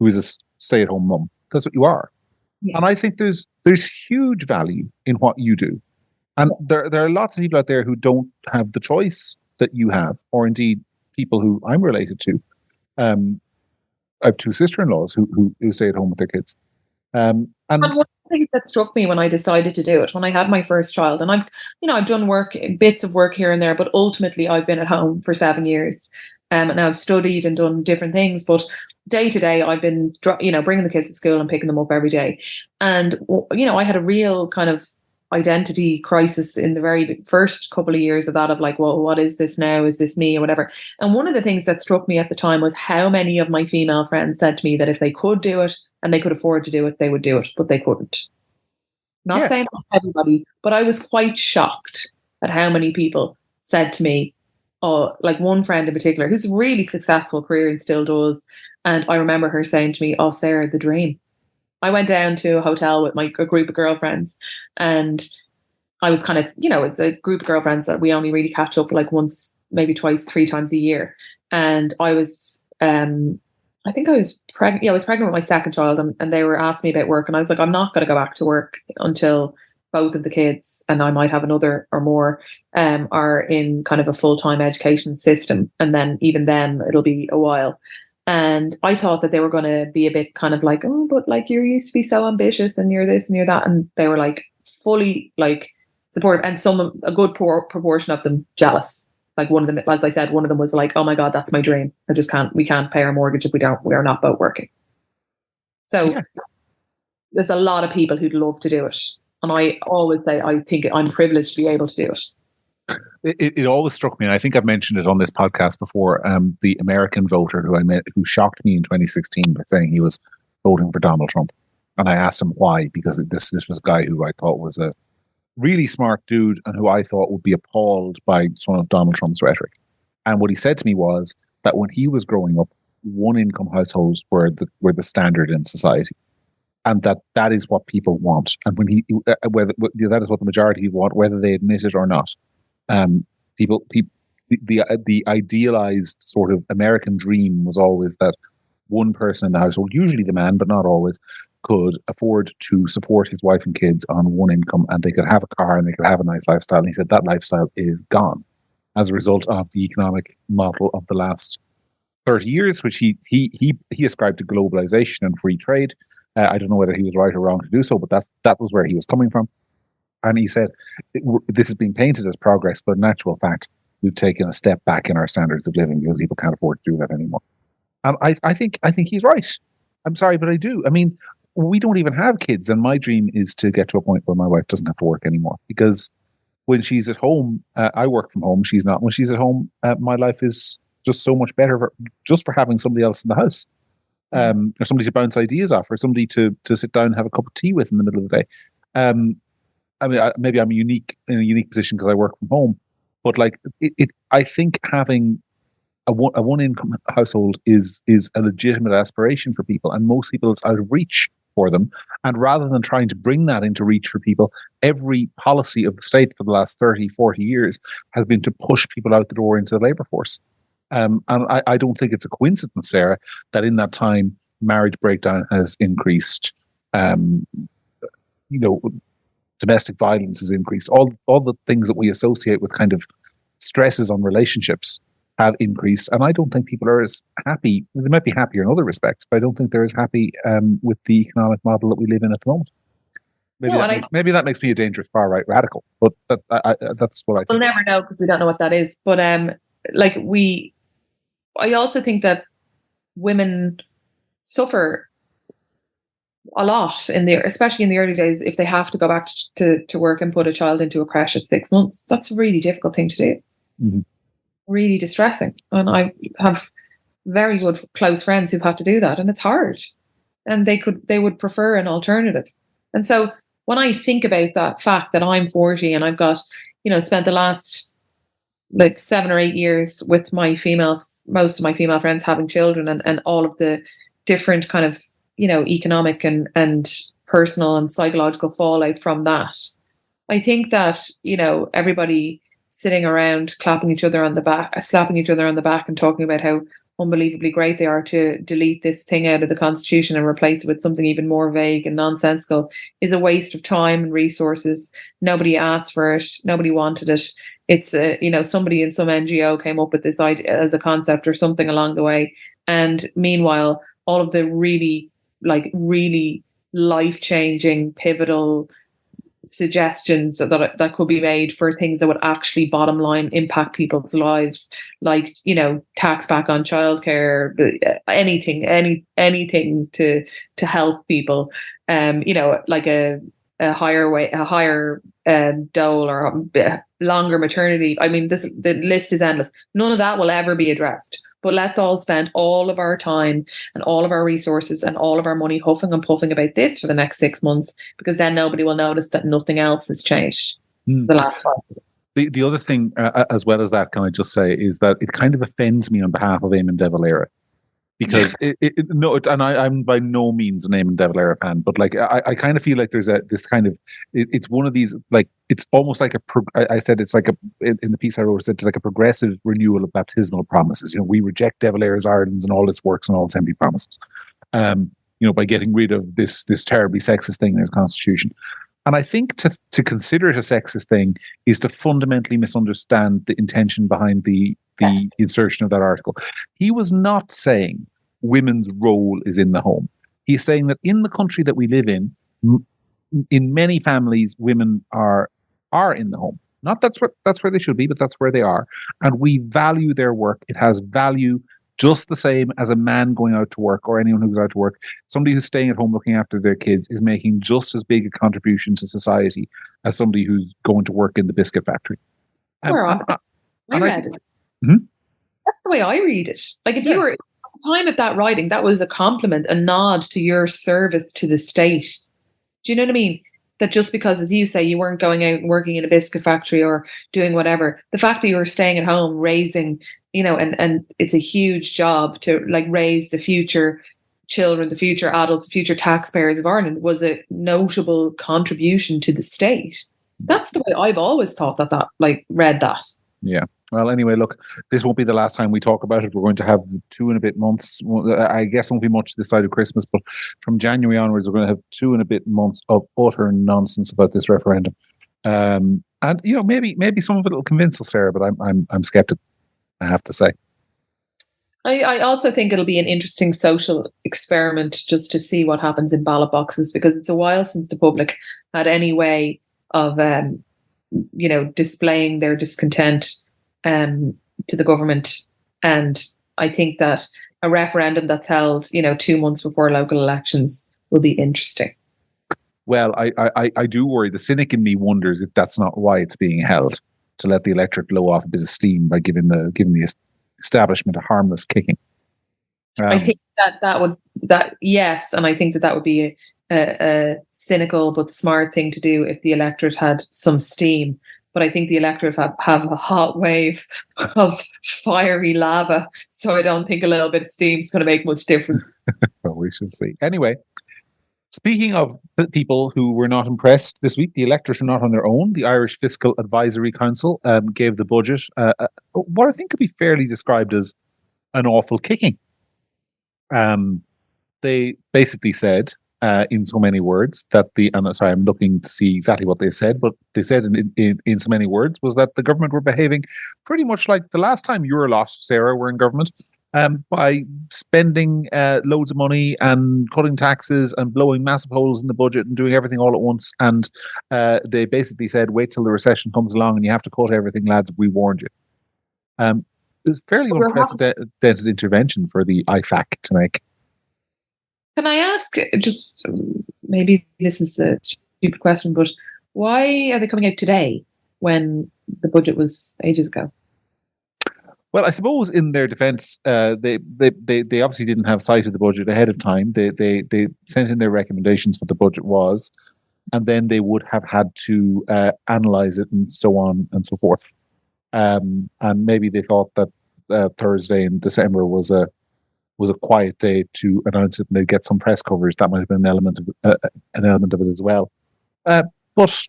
is a stay-at-home mum. That's what you are. Yeah. And I think there's huge value in what you do. And there are lots of people out there who don't have the choice that you have, or indeed people who I'm related to. I have two sister-in-laws who stay at home with their kids. And one thing that struck me when I decided to do it, when I had my first child, and I've done bits of work here and there, but ultimately I've been at home for 7 years. And I've studied and done different things, but day to day I've been, bringing the kids to school and picking them up every day. And, I had a real kind of identity crisis in the very first couple of years of that, of like, well, what is this now? Is this me or whatever? And one of the things that struck me at the time was how many of my female friends said to me that if they could do it and they could afford to do it, they would do it, but they couldn't. Not saying everybody, but I was quite shocked at how many people said to me, like one friend in particular, who's a really successful career and still does. And I remember her saying to me, "Oh, Sarah, the dream." I went down to a hotel with a group of girlfriends, and I was kind of, it's a group of girlfriends that we only really catch up like once, maybe twice, 3 times a year. And I was, I think I was pregnant. Yeah, I was pregnant with my second child, and they were asking me about work. And I was like, I'm not going to go back to work until both of the kids, and I might have another or more, are in kind of a full-time education system. And then even then it'll be a while. And I thought that they were going to be a bit kind of like, oh, but like, you used to be so ambitious and you're this and you're that. And they were like fully like supportive, and a good proportion of them jealous. Like one of them, as I said, one of them was like, "Oh my God, that's my dream. We can't pay our mortgage if we are not both working." So there's a lot of people who'd love to do it. And I always say, I think I'm privileged to be able to do it. It always struck me, and I think I've mentioned it on this podcast before, the American voter who I met, who shocked me in 2016 by saying he was voting for Donald Trump. And I asked him why, because this was a guy who I thought was a really smart dude and who I thought would be appalled by some of Donald Trump's rhetoric. And what he said to me was that when he was growing up, one-income households were the standard in society. And that is what people want. And when that is what the majority want, whether they admit it or not. The idealized sort of American dream was always that one person in the household, usually the man, but not always, could afford to support his wife and kids on one income, and they could have a car and they could have a nice lifestyle. And he said that lifestyle is gone as a result of the economic model of the last 30 years, which he ascribed to globalization and free trade. I don't know whether he was right or wrong to do so, but that was where he was coming from. And he said, this is being painted as progress, but in actual fact, we've taken a step back in our standards of living because people can't afford to do that anymore. And I think he's right. I'm sorry, but I do. I mean, we don't even have kids, and my dream is to get to a point where my wife doesn't have to work anymore. Because when she's at home, I work from home. She's not. When she's at home, my life is just so much better just for having somebody else in the house, or somebody to bounce ideas off, or somebody to sit down and have a cup of tea with in the middle of the day. I mean, maybe I'm in a unique position because I work from home, but like I think having a one income household is a legitimate aspiration for people, and most people it's out of reach for them. And rather than trying to bring that into reach for people, every policy of the state for the last 30, 40 years has been to push people out the door into the labor force. And I don't think it's a coincidence, Sarah, that in that time marriage breakdown has increased. Domestic violence has increased. All the things that we associate with kind of stresses on relationships have increased, and I don't think people are as happy. They might be happier in other respects, but I don't think they're as happy with the economic model that we live in at the moment. Maybe that makes me a dangerous far right radical, but that's what I think. We'll never know because we don't know what that is. But I also think that women suffer a lot especially in the early days, if they have to go back to work and put a child into a creche at 6 months. That's a really difficult thing to do. Mm-hmm. Really distressing. And I have very good close friends who've had to do that, and it's hard. And they would prefer an alternative. And so when I think about that fact that I'm 40 and I've got, spent the last 7 or 8 years with most of my female friends having children, and all of the different kind of, economic and personal and psychological fallout from that. I think that, everybody sitting around slapping each other on the back and talking about how unbelievably great they are to delete this thing out of the Constitution and replace it with something even more vague and nonsensical is a waste of time and resources. Nobody asked for it. Nobody wanted it. It's somebody in some NGO came up with this idea as a concept or something along the way. And meanwhile, all of the really life-changing, pivotal suggestions that could be made for things that would actually bottom line impact people's lives, like tax back on childcare, anything to help people, like a higher dole or longer maternity. I mean, the list is endless. None of that will ever be addressed. But let's all spend all of our time and all of our resources and all of our money huffing and puffing about this for the next 6 months, because then nobody will notice that nothing else has changed the last 5 years. The other thing, as well as that, can I just say, is that it kind of offends me on behalf of Eamon De Valera. Because I'm by no means an Eamon De Valera fan, but I kind of feel like there's this kind of it's one of these, it's almost like I said it's like in the piece I wrote, it's like a progressive renewal of baptismal promises. We reject De Valera's Ireland's and all its works and all its empty promises, by getting rid of this terribly sexist thing in his constitution. And I think to consider it a sexist thing is to fundamentally misunderstand the intention behind the insertion of that article. He was not saying women's role is in the home. He's saying that in the country that we live in many families, women are in the home. Not that's where they should be, but that's where they are. And we value their work. It has value just the same as a man going out to work or anyone who goes out to work. Somebody who's staying at home looking after their kids is making just as big a contribution to society as somebody who's going to work in the biscuit factory. I read it. Mm-hmm. That's the way I read it. Like if you were at the time of that writing, that was a compliment, a nod to your service to the state. Do you know what I mean? That just because, as you say, you weren't going out and working in a biscuit factory or doing whatever, the fact that you were staying at home raising, and it's a huge job to raise the future children, the future adults, the future taxpayers of Ireland was a notable contribution to the state. That's the way I've always thought that read that. Yeah. Well, anyway, look, this won't be the last time we talk about it. We're going to have 2 and a bit months. I guess it won't be much this side of Christmas, but from January onwards, we're going to have 2 and a bit months of utter nonsense about this referendum. And maybe some of it will convince us, Sarah, but I'm skeptical, I have to say. I also think it'll be an interesting social experiment just to see what happens in ballot boxes, because it's a while since the public had any way of displaying their discontent to the government. And I think that a referendum that's held 2 months before local elections will be interesting. Well, I do worry. The cynic in me wonders if that's not why it's being held, to let the electorate blow off a bit of steam by giving the establishment a harmless kicking. I think yes, and I think that would be a cynical but smart thing to do if the electorate had some steam. But I think the electorate have a hot wave of fiery lava, so I don't think a little bit of steam is going to make much difference. Well, we shall see. Anyway, speaking of the people who were not impressed this week, the electorate are not on their own. The Irish Fiscal Advisory Council gave the budget what I think could be fairly described as an awful kicking. They basically said in so many words that sorry, I'm looking to see exactly what they said, but they said in so many words was that the government were behaving pretty much like the last time your lot, Sarah, were in government, by spending loads of money and cutting taxes and blowing massive holes in the budget and doing everything all at once. And they basically said, wait till the recession comes along and you have to cut everything, lads, we warned you. It's fairly unprecedented intervention for the IFAC to make. Can I ask, just maybe this is a stupid question, but why are they coming out today when the budget was ages ago? Well, I suppose in their defence, they obviously didn't have sight of the budget ahead of time. They sent in their recommendations for what the budget was, and then they would have had to analyse it and so on and so forth. And maybe they thought that Thursday in December was a quiet day to announce it, and they'd get some press coverage. That might have been an element of it as well. But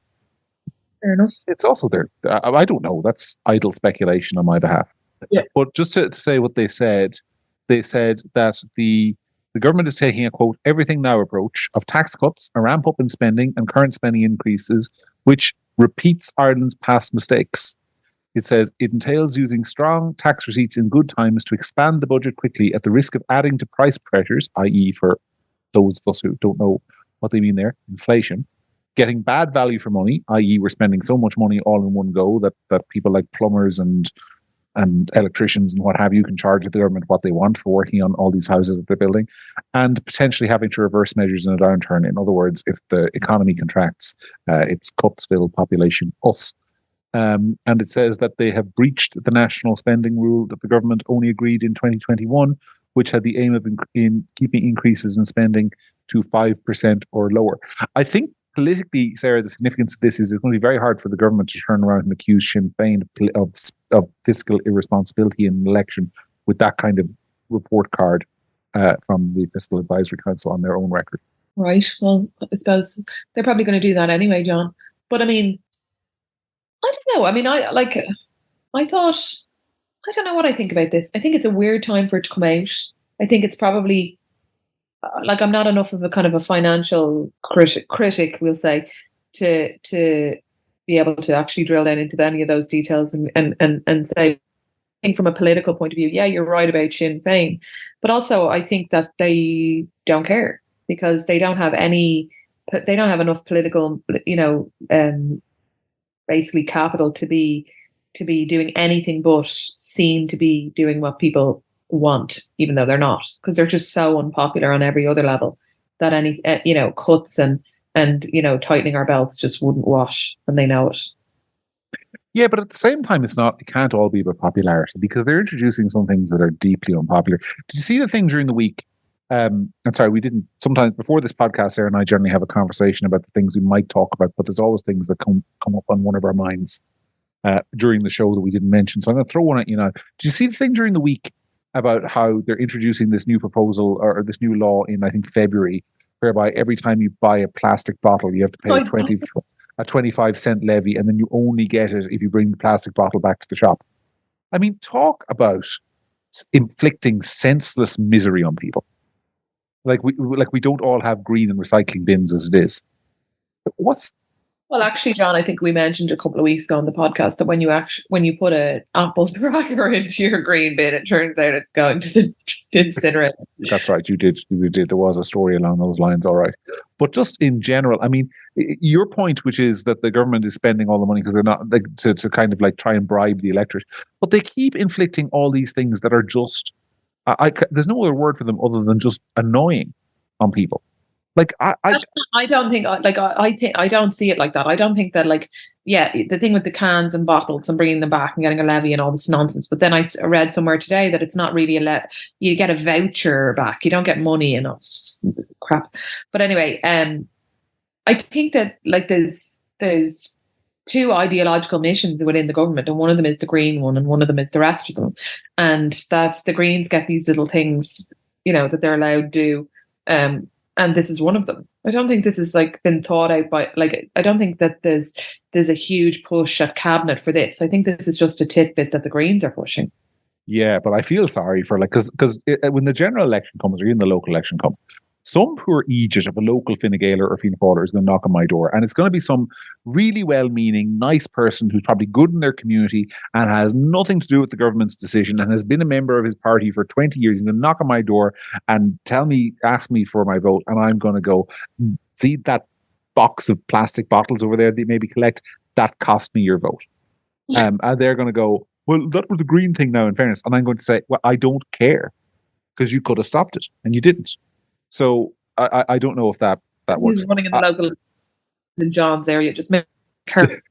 fair enough. It's also there. I don't know. That's idle speculation on my behalf. Yeah. But just to say what they said that the government is taking a, quote, everything now approach of tax cuts, a ramp up in spending and current spending increases, which repeats Ireland's past mistakes. It says it entails using strong tax receipts in good times to expand the budget quickly at the risk of adding to price pressures, i.e. for those of us who don't know what they mean there, inflation, getting bad value for money, i.e. we're spending so much money all in one go that people like plumbers and electricians and what have you can charge the government what they want for working on all these houses that they're building, and potentially having to reverse measures in a downturn. In other words, if the economy contracts, it's Cutsville population, us. And it says that they have breached the national spending rule that the government only agreed in 2021, which had the aim of keeping increases in spending to 5% or lower. I think politically, Sarah, the significance of this is it's going to be very hard for the government to turn around and accuse Sinn Féin of fiscal irresponsibility in an election with that kind of report card from the Fiscal Advisory Council on their own record. Right. Well, I suppose they're probably going to do that anyway, John. But I mean, I don't know. I mean, I don't know what I think about this. I think it's a weird time for it to come out. I think it's probably I'm not enough of a kind of a financial critic, we'll say, to be able to actually drill down into any of those details and say, I think from a political point of view, yeah, you're right about Sinn Féin, but also I think that they don't care because they don't have enough political, basically capital to be doing anything but seen to be doing what people want, even though they're not, because they're just so unpopular on every other level that any cuts and tightening our belts just wouldn't wash, and they know it. Yeah, but at the same time, it can't all be about popularity because they're introducing some things that are deeply unpopular. Did you see the thing during the week? I'm sorry, we didn't. Sometimes before this podcast, Sarah and I generally have a conversation about the things we might talk about, but there's always things that come up on one of our minds during the show that we didn't mention. So I'm going to throw one at you now. Did you see the thing during the week about how they're introducing this new proposal or this new law in, I think, February, whereby every time you buy a plastic bottle, you have to pay a 25-cent levy, and then you only get it if you bring the plastic bottle back to the shop. I mean, talk about inflicting senseless misery on people. Like we don't all have green and recycling bins as it is. Well, actually, John, I think we mentioned a couple of weeks ago on the podcast that when you put an apple cracker into your green bin, it turns out it's going to the incinerator. That's right. You did. There was a story along those lines. All right. But just in general, I mean, your point, which is that the government is spending all the money because they're not to kind of like try and bribe the electorate, but they keep inflicting all these things that are just, there's no other word for them other than just annoying on people. Like I don't think I don't see it like that. I don't think that the thing with the cans and bottles and bringing them back and getting a levy and all this nonsense. But then I read somewhere today that it's not really you get a voucher back. You don't get money and all crap. But anyway, I think that there's two ideological missions within the government, and one of them is the green one, and one of them is the rest of them. And that the Greens get these little things, that they're allowed to do. And this is one of them. I don't think this has been thought out by I don't think that there's a huge push at cabinet for this. I think this is just a tidbit that the Greens are pushing. Yeah, but I feel sorry for because when the general election comes or even the local election comes, some poor Egypt of a local Fine Gael or Fianna Fáiler is going to knock on my door, and it's going to be some really well-meaning, nice person who's probably good in their community and has nothing to do with the government's decision and has been a member of his party for 20 years. He's going to knock on my door and ask me for my vote, and I'm going to go, see that box of plastic bottles over there that you maybe collect, that cost me your vote. And they're going to go, well, that was a green thing now, in fairness. And I'm going to say, well, I don't care, because you could have stopped it and you didn't. So I don't know if that works. Who's running in the local St. John's area? Just make her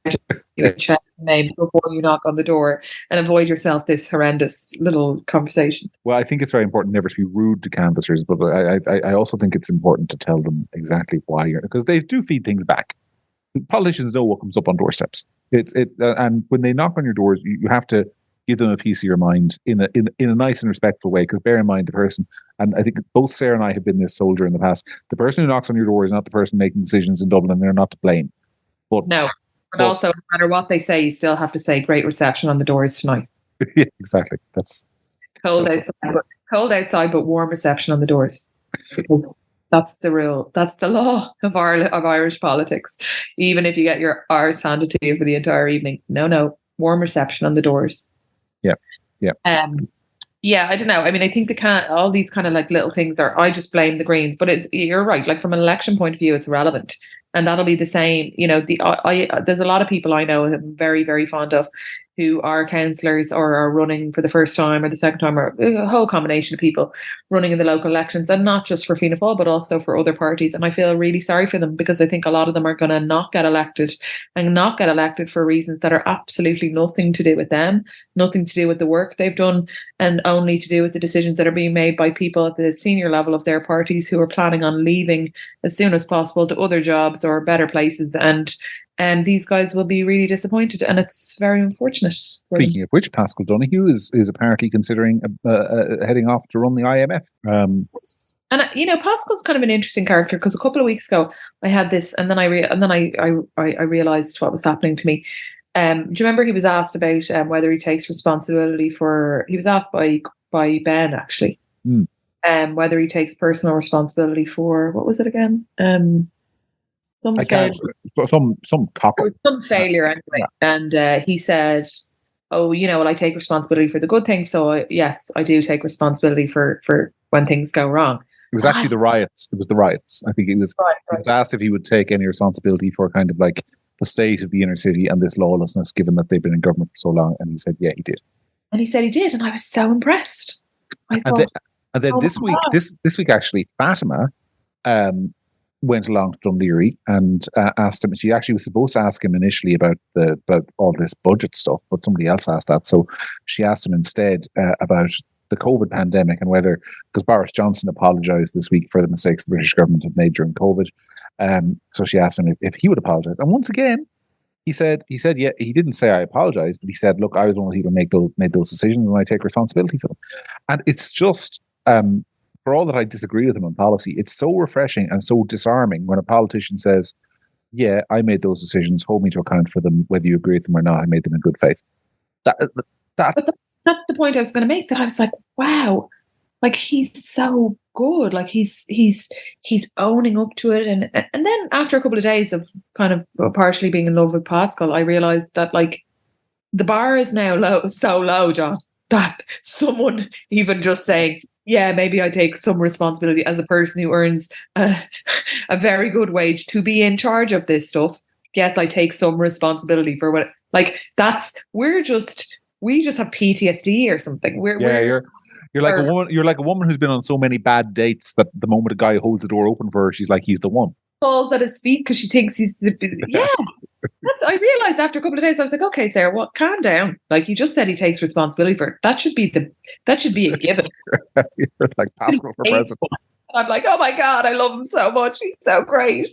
check the name before you knock on the door and avoid yourself this horrendous little conversation. Well, I think it's very important never to be rude to canvassers, but I also think it's important to tell them exactly why because they do feed things back. Politicians know what comes up on doorsteps. And when they knock on your doors, you have to give them a piece of your mind in a nice and respectful way. Because bear in mind, the person, and I think both Sarah and I have been this soldier in the past, the person who knocks on your door is not the person making decisions in Dublin, and they're not to blame. But no, but also, no matter what they say, you still have to say great reception on the doors tonight. Yeah, exactly. That's cold outside, but warm reception on the doors. That's the rule. That's the law of Irish politics. Even if you get your arse handed to you for the entire evening, no, warm reception on the doors. Yeah. Yeah, I don't know. I mean, I think all these kind of like little things I just blame the Greens, but you're right. Like from an election point of view, it's irrelevant. And that'll be the same. You know, there's a lot of people I know who I'm very, very fond of who are councillors or are running for the first time or the second time, or a whole combination of people running in the local elections, and not just for Fianna Fáil, but also for other parties. And I feel really sorry for them, because I think a lot of them are going to not get elected, and not get elected for reasons that are absolutely nothing to do with them, nothing to do with the work they've done, and only to do with the decisions that are being made by people at the senior level of their parties who are planning on leaving as soon as possible to other jobs or better places. And these guys will be really disappointed, and it's very unfortunate. Speaking of which, Paschal Donohoe is apparently considering heading off to run the IMF. And Paschal's kind of an interesting character, because a couple of weeks ago I had this, and then I realized what was happening to me. Do you remember he was asked about whether he takes responsibility for? He was asked by Ben actually, whether he takes personal responsibility for, what was it again? Some failure anyway. Yeah. And he said, "Oh, well, I take responsibility for the good things. So yes, I do take responsibility for when things go wrong." It was actually the riots. It was the riots. I think it was. Right. He was asked if he would take any responsibility for kind of like the state of the inner city and this lawlessness, given that they've been in government for so long. And he said, "Yeah, he did." And he said he did, and I was so impressed. And then this week actually, Fatima went along to Dunleary and asked him. She actually was supposed to ask him initially about all this budget stuff, but somebody else asked that. So she asked him instead about the COVID pandemic and whether, because Boris Johnson apologised this week for the mistakes the British government had made during COVID. So she asked him if he would apologise. And once again, he said, yeah, he didn't say I apologise, but he said, look, I was one of the people who made those decisions, and I take responsibility for them. And it's just, for all that I disagree with him on policy, it's so refreshing and so disarming when a politician says, yeah, I made those decisions, hold me to account for them, whether you agree with them or not, I made them in good faith. That's the point I was going to make, that I was like, wow, like he's so good. Like he's owning up to it. And then after a couple of days of kind of partially being in love with Paschal, I realized that like the bar is now so low, John, that someone even just saying, yeah, maybe I take some responsibility as a person who earns a very good wage to be in charge of this stuff. Yes, I take some responsibility for what, like, we just have PTSD or something. You're like a woman. You're like a woman who's been on so many bad dates that the moment a guy holds the door open for her, she's like, he's the one. Falls at his feet because she thinks he's yeah. I realized after a couple of days, I was like, okay, Sarah, well, calm down. Like, you just said he takes responsibility for it. That should be a given. You're like Paschal for president. I'm like, oh my God, I love him so much. He's so great.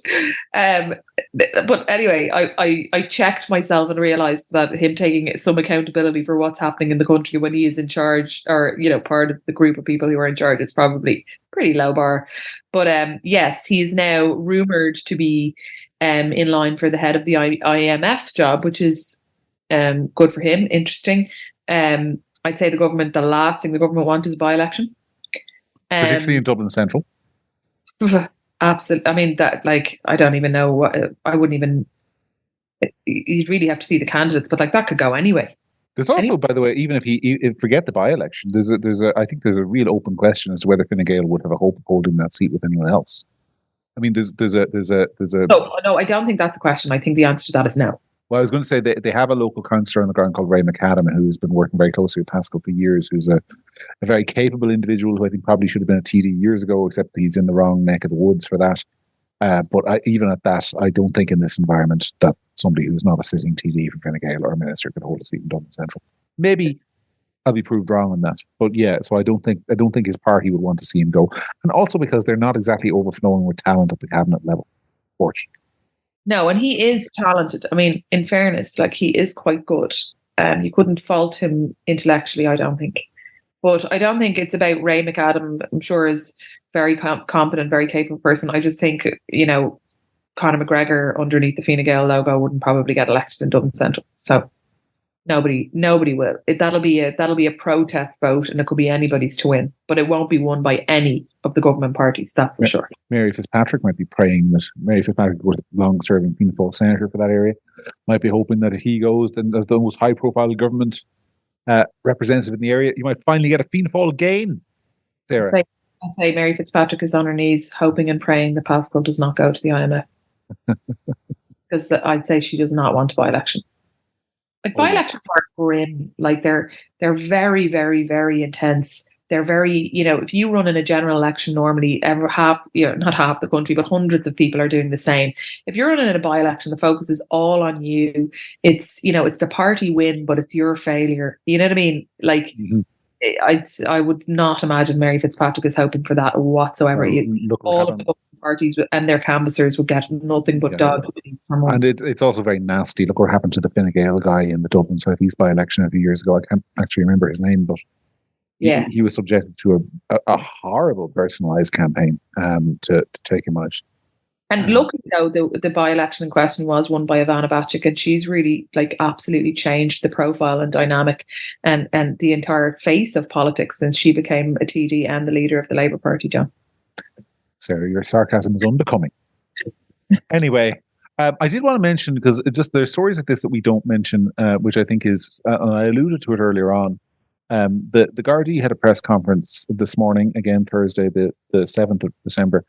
But anyway, I checked myself and realized that him taking some accountability for what's happening in the country when he is in charge, or, part of the group of people who are in charge, is probably pretty low bar. But yes, he is now rumoured to be in line for the head of the IMF job, which is good for him. Interesting. I'd say the last thing the government wants is a by-election. Particularly in Dublin Central. Absolutely. I mean, that, like, I don't even know what, I wouldn't even, you'd really have to see the candidates, but like that could go anyway. There's also, by the way, even if forget the by-election, I think there's a real open question as to whether Fine Gael would have a hope of holding that seat with anyone else. I mean, there's a. No, I don't think that's a question. I think the answer to that is no. Well, I was going to say they have a local councillor on the ground called Ray McAdam, who's been working very closely the past couple of years, who's a very capable individual who I think probably should have been a TD years ago, except he's in the wrong neck of the woods for that. But even at that, I don't think in this environment that somebody who's not a sitting TD from Fine Gael or a minister could hold a seat in Dublin Central. Maybe I'll be proved wrong on that, but yeah. So I don't think his party would want to see him go, and also because they're not exactly overflowing with talent at the cabinet level, fortunately. No, and he is talented. I mean, in fairness, like, he is quite good. You couldn't fault him intellectually, I don't think. But I don't think it's about Ray McAdam. I'm sure is very competent, very capable person. I just think, Conor McGregor underneath the Fine Gael logo wouldn't probably get elected in Dublin Central. So nobody will. That'll be a protest vote, and it could be anybody's to win, but it won't be won by any of the government parties. That's for sure. Mary Fitzpatrick might be praying that Mary Fitzpatrick was the long-serving Fianna Fáil senator for that area. Might be hoping that if he goes, then as the most high-profile government representative in the area, you might finally get a Fianna Fáil gain. Sarah, I'd say Mary Fitzpatrick is on her knees, hoping and praying that Paschal does not go to the IMF, because I'd say she does not want a by-election. Like, by-elections are grim. Like, they're very, very, very intense. They're very, if you run in a general election, normally not half the country, but hundreds of people are doing the same. If you're running in a by-election, the focus is all on you. It's, it's the party win, but it's your failure. You know what I mean? Like, I would not imagine Mary Fitzpatrick is hoping for that whatsoever. All of the parties and their canvassers would get nothing but dogs. And it's also very nasty. Look what happened to the Fine Gael guy in the Dublin South East by-election a few years ago. I can't actually remember his name, but he was subjected to a horrible personalised campaign to take him out. And luckily, though, the by-election in question was won by Ivana Bacik, and she's really, like, absolutely changed the profile and dynamic and the entire face of politics since she became a TD and the leader of the Labour Party, John. Sarah, your sarcasm is unbecoming. Anyway, I did want to mention, because there's stories like this that we don't mention, which I think is, and I alluded to it earlier on. The Gardaí had a press conference this morning, again Thursday, the 7th of December,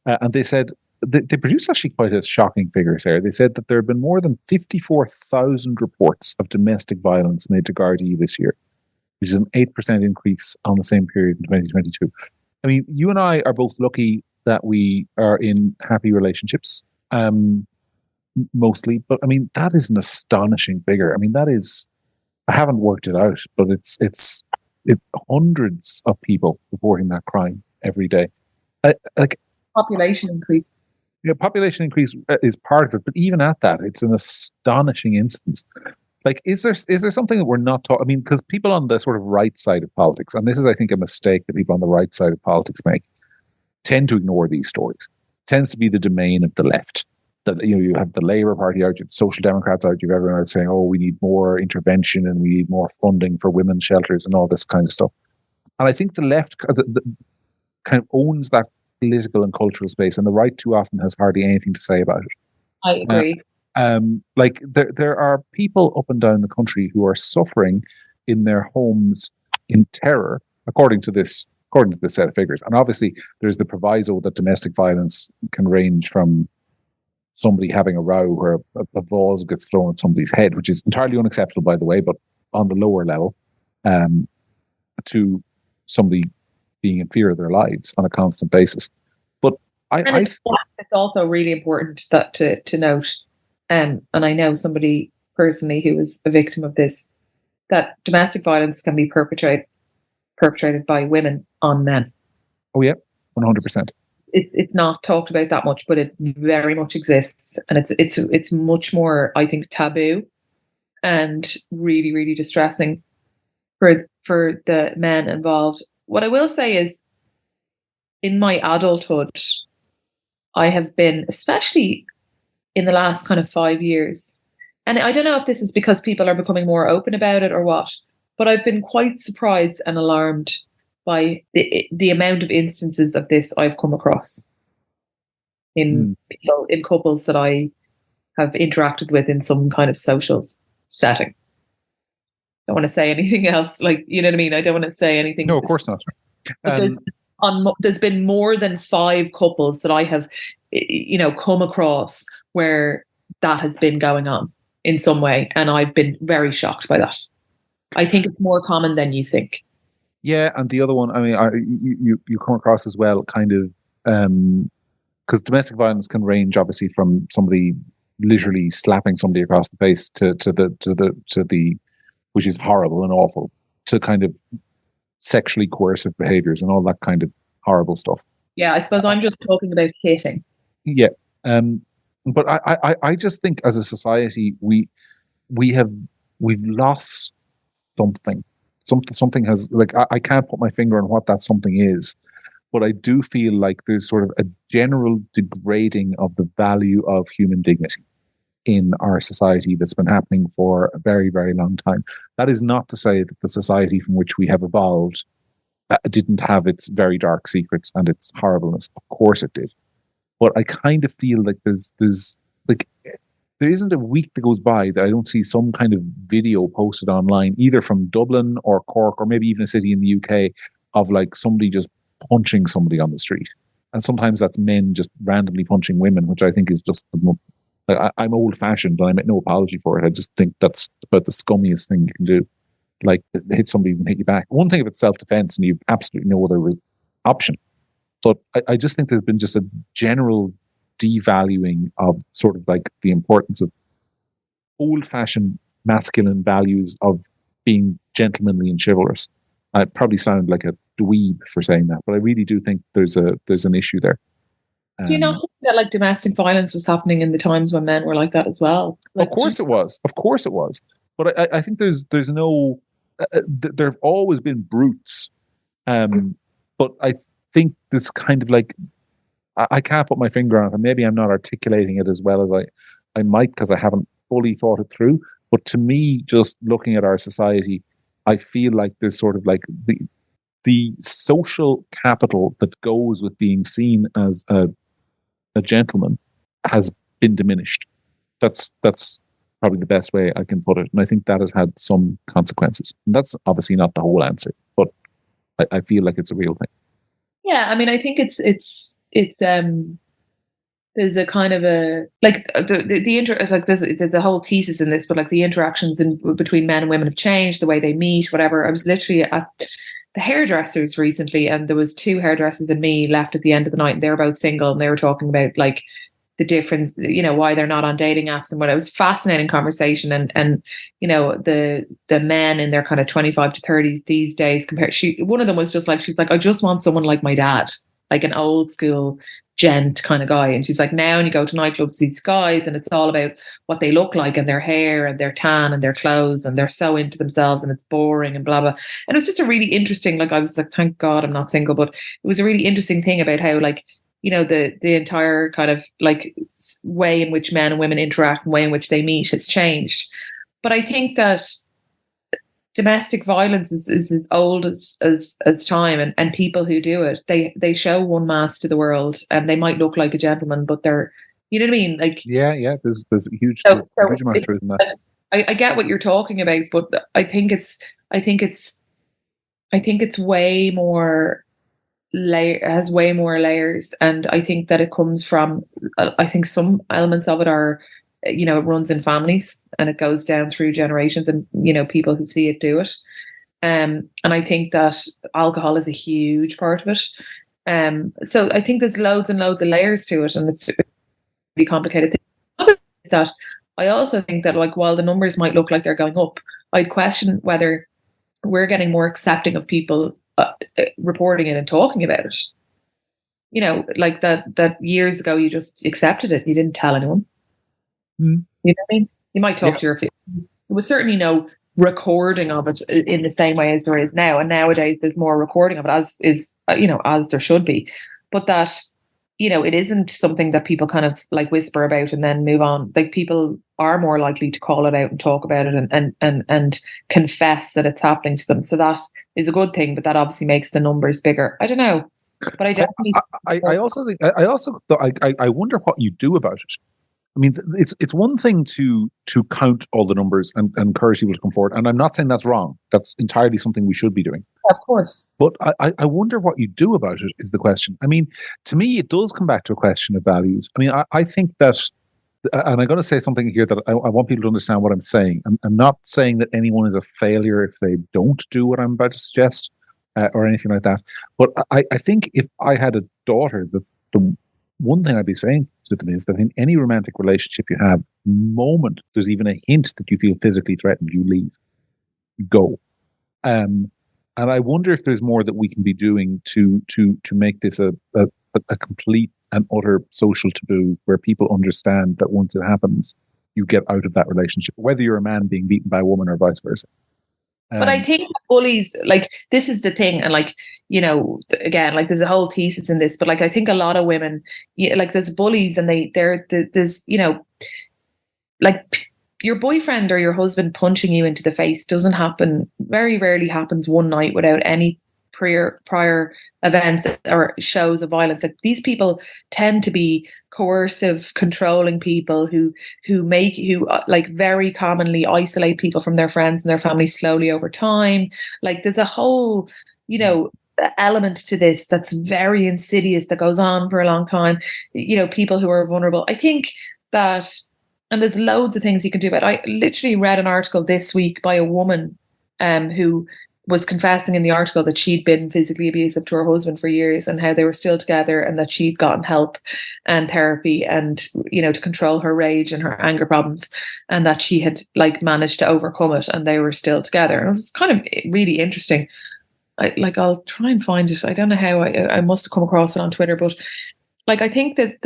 and they said they produced actually quite a shocking figure, Sarah. They said that there have been more than 54,000 reports of domestic violence made to Gardaí this year, which is an 8% increase on the same period in 2022. I mean, you and I are both lucky that we are in happy relationships, mostly. But I mean, that is an astonishing figure. I mean, that is, I haven't worked it out, but it's hundreds of people reporting that crime every day. Like, population increase. Yeah, population increase is part of it, but even at that, it's an astonishing instance. Like, is there something that we're not talking? I mean, because people on the sort of right side of politics, and this is, I think, a mistake that people on the right side of politics make, tend to ignore these stories. It tends to be the domain of the left. That, you have the Labour Party out, you have the Social Democrats out, you have everyone out saying, "Oh, we need more intervention and we need more funding for women's shelters and all this kind of stuff." And I think the left kind of owns that political and cultural space, and the right too often has hardly anything to say about it. I agree. Like, there are people up and down the country who are suffering in their homes in terror, according to this set of figures. And obviously, there's the proviso that domestic violence can range from somebody having a row where a vase gets thrown at somebody's head, which is entirely unacceptable, by the way, but on the lower level, to somebody being in fear of their lives on a constant basis. But it's also really important that to note, and I know somebody personally who was a victim of this, that domestic violence can be perpetrated by women on men. Oh yeah, 100%. It's not talked about that much, but it very much exists, and it's much more, I think, taboo, and really, really distressing for the men involved. What I will say is, in my adulthood, I have been, especially in the last kind of 5 years, and I don't know if this is because people are becoming more open about it or what, but I've been quite surprised and alarmed by the amount of instances of this I've come across. in people, in couples that I have interacted with in some kind of social setting. Don't want to say anything else. Like, you know what I mean? I don't want to say anything. No, of course not. There's been more than 5 couples that I have, come across where that has been going on in some way, and I've been very shocked by that. I think it's more common than you think. Yeah, and the other one, I mean, you come across as well, kind of, because domestic violence can range obviously from somebody literally slapping somebody across the face to the which is horrible and awful, to kind of sexually coercive behaviors and all that kind of horrible stuff. Yeah, I suppose I'm just talking about hitting. Yeah, but I just think as a society we've lost something. Something has, like, I can't put my finger on what that something is, but I do feel like there's sort of a general degrading of the value of human dignity in our society that's been happening for a very, very long time. That is not to say that the society from which we have evolved didn't have its very dark secrets and its horribleness. Of course it did. But I kind of feel like there's like, there isn't a week that goes by that I don't see some kind of video posted online, either from Dublin or Cork or maybe even a city in the UK, of like somebody just punching somebody on the street. And sometimes that's men just randomly punching women, which I think is just I'm old fashioned and I make no apology for it. I just think that's about the scummiest thing you can do. Like, hit somebody and hit you back. One thing if it's self defense and you've absolutely no other option. But I just think there's been just a general devaluing of sort of like the importance of old fashioned masculine values of being gentlemanly and chivalrous. I probably sound like a dweeb for saying that, but I really do think there's an issue there. Do you not think that like domestic violence was happening in the times when men were like that as well? Like, of course it was. But I think there's no. There have always been brutes, but I think this kind of like, I can't put my finger on it, and maybe I'm not articulating it as well as I might because I haven't fully thought it through. But to me, just looking at our society, I feel like there's sort of like the social capital that goes with being seen as a gentleman has been diminished. That's probably the best way I can put it. And I think that has had some consequences. And that's obviously not the whole answer, but I feel like it's a real thing. Yeah, I mean, I think it's there's a kind of a like there's a whole thesis in this, but like the interactions between men and women have changed, the way they meet, whatever. I was literally at the hairdressers recently, and there was 2 hairdressers and me left at the end of the night, and they were both single, and they were talking about like the difference, why they're not on dating apps and what. It was fascinating conversation, and the men in their kind of 25 to 30s these days compared. One of them was just like, she's like, I just want someone like my dad, like an old school gent kind of guy. And she's like, now when you go to nightclubs, these guys, and it's all about what they look like and their hair and their tan and their clothes, and they're so into themselves and it's boring and blah blah. And it was just a really interesting, like, I was like, thank God I'm not single, but it was a really interesting thing about how, like, the entire kind of like way in which men and women interact and way in which they meet has changed. But I think that domestic violence is as old as time, and people who do it, they show one mask to the world, and they might look like a gentleman, but they're, you know what I mean? Like, yeah, there's a huge amount of truth in that. I get what you're talking about, but I think it's way more has way more layers, and I think that it comes from, I think some elements of it are, it runs in families and it goes down through generations, and people who see it do it, and I think that alcohol is a huge part of it. So I think there's loads and loads of layers to it, and it's a really complicated thing. Other is that I also think that, like, while the numbers might look like they're going up, I'd question whether we're getting more accepting of people reporting it and talking about it. Like that years ago you just accepted it, you didn't tell anyone. You know what I mean? You might talk to your family. There was certainly no recording of it in the same way as there is now, and nowadays there's more recording of it, as is as there should be, but that it isn't something that people kind of like whisper about and then move on. Like, people are more likely to call it out and talk about it and confess that it's happening to them. So that is a good thing, but that obviously makes the numbers bigger. I don't know. But I definitely, I wonder what you do about it. I mean, it's one thing to count all the numbers and encourage people to come forward, and I'm not saying that's wrong. That's entirely something we should be doing. of course. But I wonder what you do about it is the question. I mean, to me, it does come back to a question of values. I mean, I think that, and I'm going to say something here that I want people to understand what I'm saying. I'm not saying that anyone is a failure if they don't do what I'm about to suggest or anything like that. But I think if I had a daughter, the one thing I'd be saying to them is that in any romantic relationship you have, the moment there's even a hint that you feel physically threatened, you leave. You go. And I wonder if there's more that we can be doing to make this a complete and utter social taboo where people understand that once it happens, you get out of that relationship, whether you're a man being beaten by a woman or vice versa. But I think bullies, like, this is the thing. And like, you know, again, like there's a whole thesis in this, but like, I think a lot of women, like there's bullies and there's, you know, like your boyfriend or your husband punching you into the face doesn't happen, very rarely happens one night without any prior events or shows of violence. Like these people tend to be coercive, controlling people who like very commonly isolate people from their friends and their family slowly over time. Like there's a whole, you know, element to this that's very insidious that goes on for a long time. You know, people who are vulnerable. I think that, and there's loads of things you can do about it. I literally read an article this week by a woman who was confessing in the article that she'd been physically abusive to her husband for years and how they were still together and that she'd gotten help and therapy and, you know, to control her rage and her anger problems, and that she had like managed to overcome it and they were still together. And it was kind of really interesting. I'll try and find it. I don't know how I must have come across it on Twitter, but like, I think that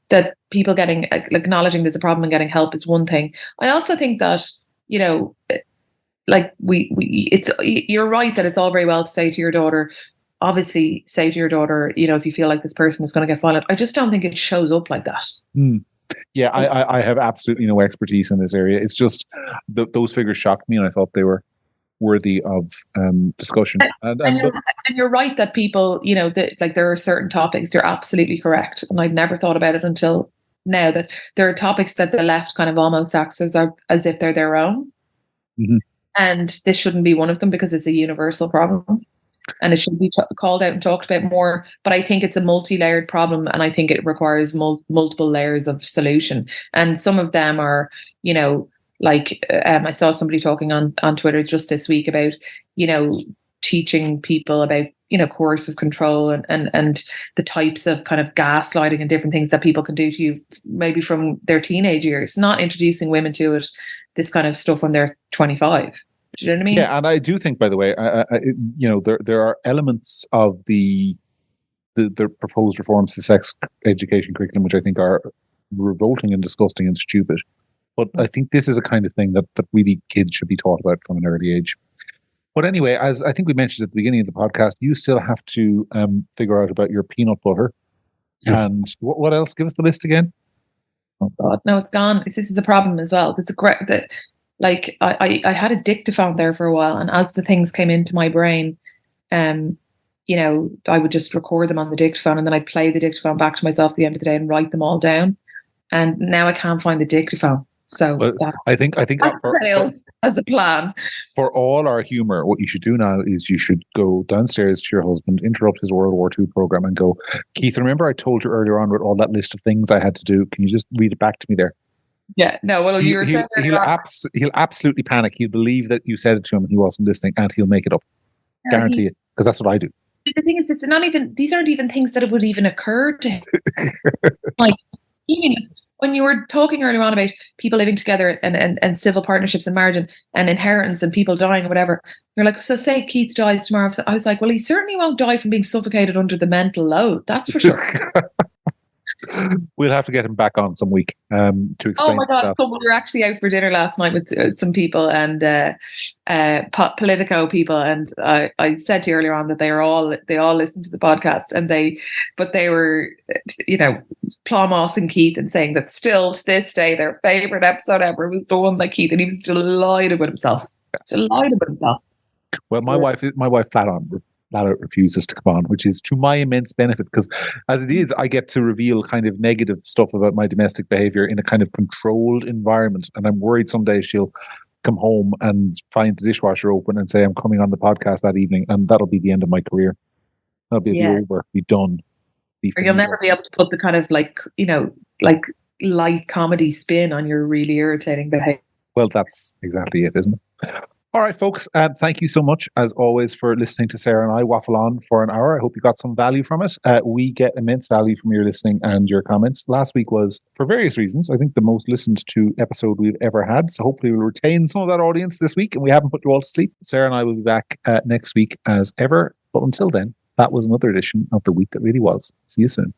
that people getting, acknowledging there's a problem and getting help is one thing. I also think that, you know, like you're right that it's all very well to say to your daughter, obviously say to your daughter, you know, if you feel like this person is going to get violent. I just don't think it shows up like that. Yeah, I have absolutely no expertise in this area. It's just those figures shocked me and I thought they were worthy of discussion. And you're right that people, you know, that like there are certain topics, you're absolutely correct. And I'd never thought about it until now, that there are topics that the left kind of almost acts as if they're their own. Mm-hmm. And this shouldn't be one of them because it's a universal problem and it should be called out and talked about more. But I think it's a multi-layered problem and I think it requires multiple layers of solution. And some of them are, you know, like I saw somebody talking on Twitter just this week about, you know, teaching people about, you know, coercive control and the types of kind of gaslighting and different things that people can do to you maybe from their teenage years, not introducing women to it, this kind of stuff when they're 25. Do you know what I mean? Yeah, and I do think, by the way, you know, there are elements of the proposed reforms to sex education curriculum which I think are revolting and disgusting and stupid. But I think this is a kind of thing that really kids should be taught about from an early age. But anyway, as I think we mentioned at the beginning of the podcast, you still have to figure out about your peanut butter. And what else? Give us the list again. Oh God, no, it's gone. This is a problem as well. There's a great that, like I had a dictaphone there for a while, and as the things came into my brain, you know, I would just record them on the dictaphone, and then I'd play the dictaphone back to myself at the end of the day and write them all down. And now I can't find the dictaphone. So I think failed as a plan. For all our humor, what you should do now is you should go downstairs to your husband, interrupt his World War II program, and go, Keith, remember I told you earlier on with all that list of things I had to do? Can you just read it back to me there? Yeah, no. Well, you were saying he'll absolutely panic. He'll believe that you said it to him and he wasn't listening, and he'll make it up. Guarantee it, because that's what I do. The thing is, it's not even. These aren't even things that it would even occur to him. Like, even when you were talking earlier on about people living together and civil partnerships and marriage and inheritance and people dying or whatever, you're like, so say Keith dies tomorrow. So I was like, well, he certainly won't die from being suffocated under the mental load. That's for sure. We'll have to get him back on some week to explain. Oh my God! So we were actually out for dinner last night with some people and Politico people, and I said to you earlier on that they all listened to the podcast, and they were, you know, Plumos and Keith, and saying that still to this day their favorite episode ever was the one that Keith, and he was delighted with himself. Yes. Delighted with himself. Well, my wife flat on Lala refuses to come on, which is to my immense benefit, because as it is, I get to reveal kind of negative stuff about my domestic behavior in a kind of controlled environment. And I'm worried someday she'll come home and find the dishwasher open and say, I'm coming on the podcast that evening. And that'll be the end of my career. That'll be over, be done. Or you'll never be able to put the kind of like light comedy spin on your really irritating behavior. Well, that's exactly it, isn't it? All right, folks. Thank you so much, as always, for listening to Sarah and I waffle on for an hour. I hope you got some value from it. We get immense value from your listening and your comments. Last week was, for various reasons, I think the most listened to episode we've ever had. So hopefully we'll retain some of that audience this week, and we haven't put you all to sleep. Sarah and I will be back next week as ever. But until then, that was another edition of The Week That Really Was. See you soon.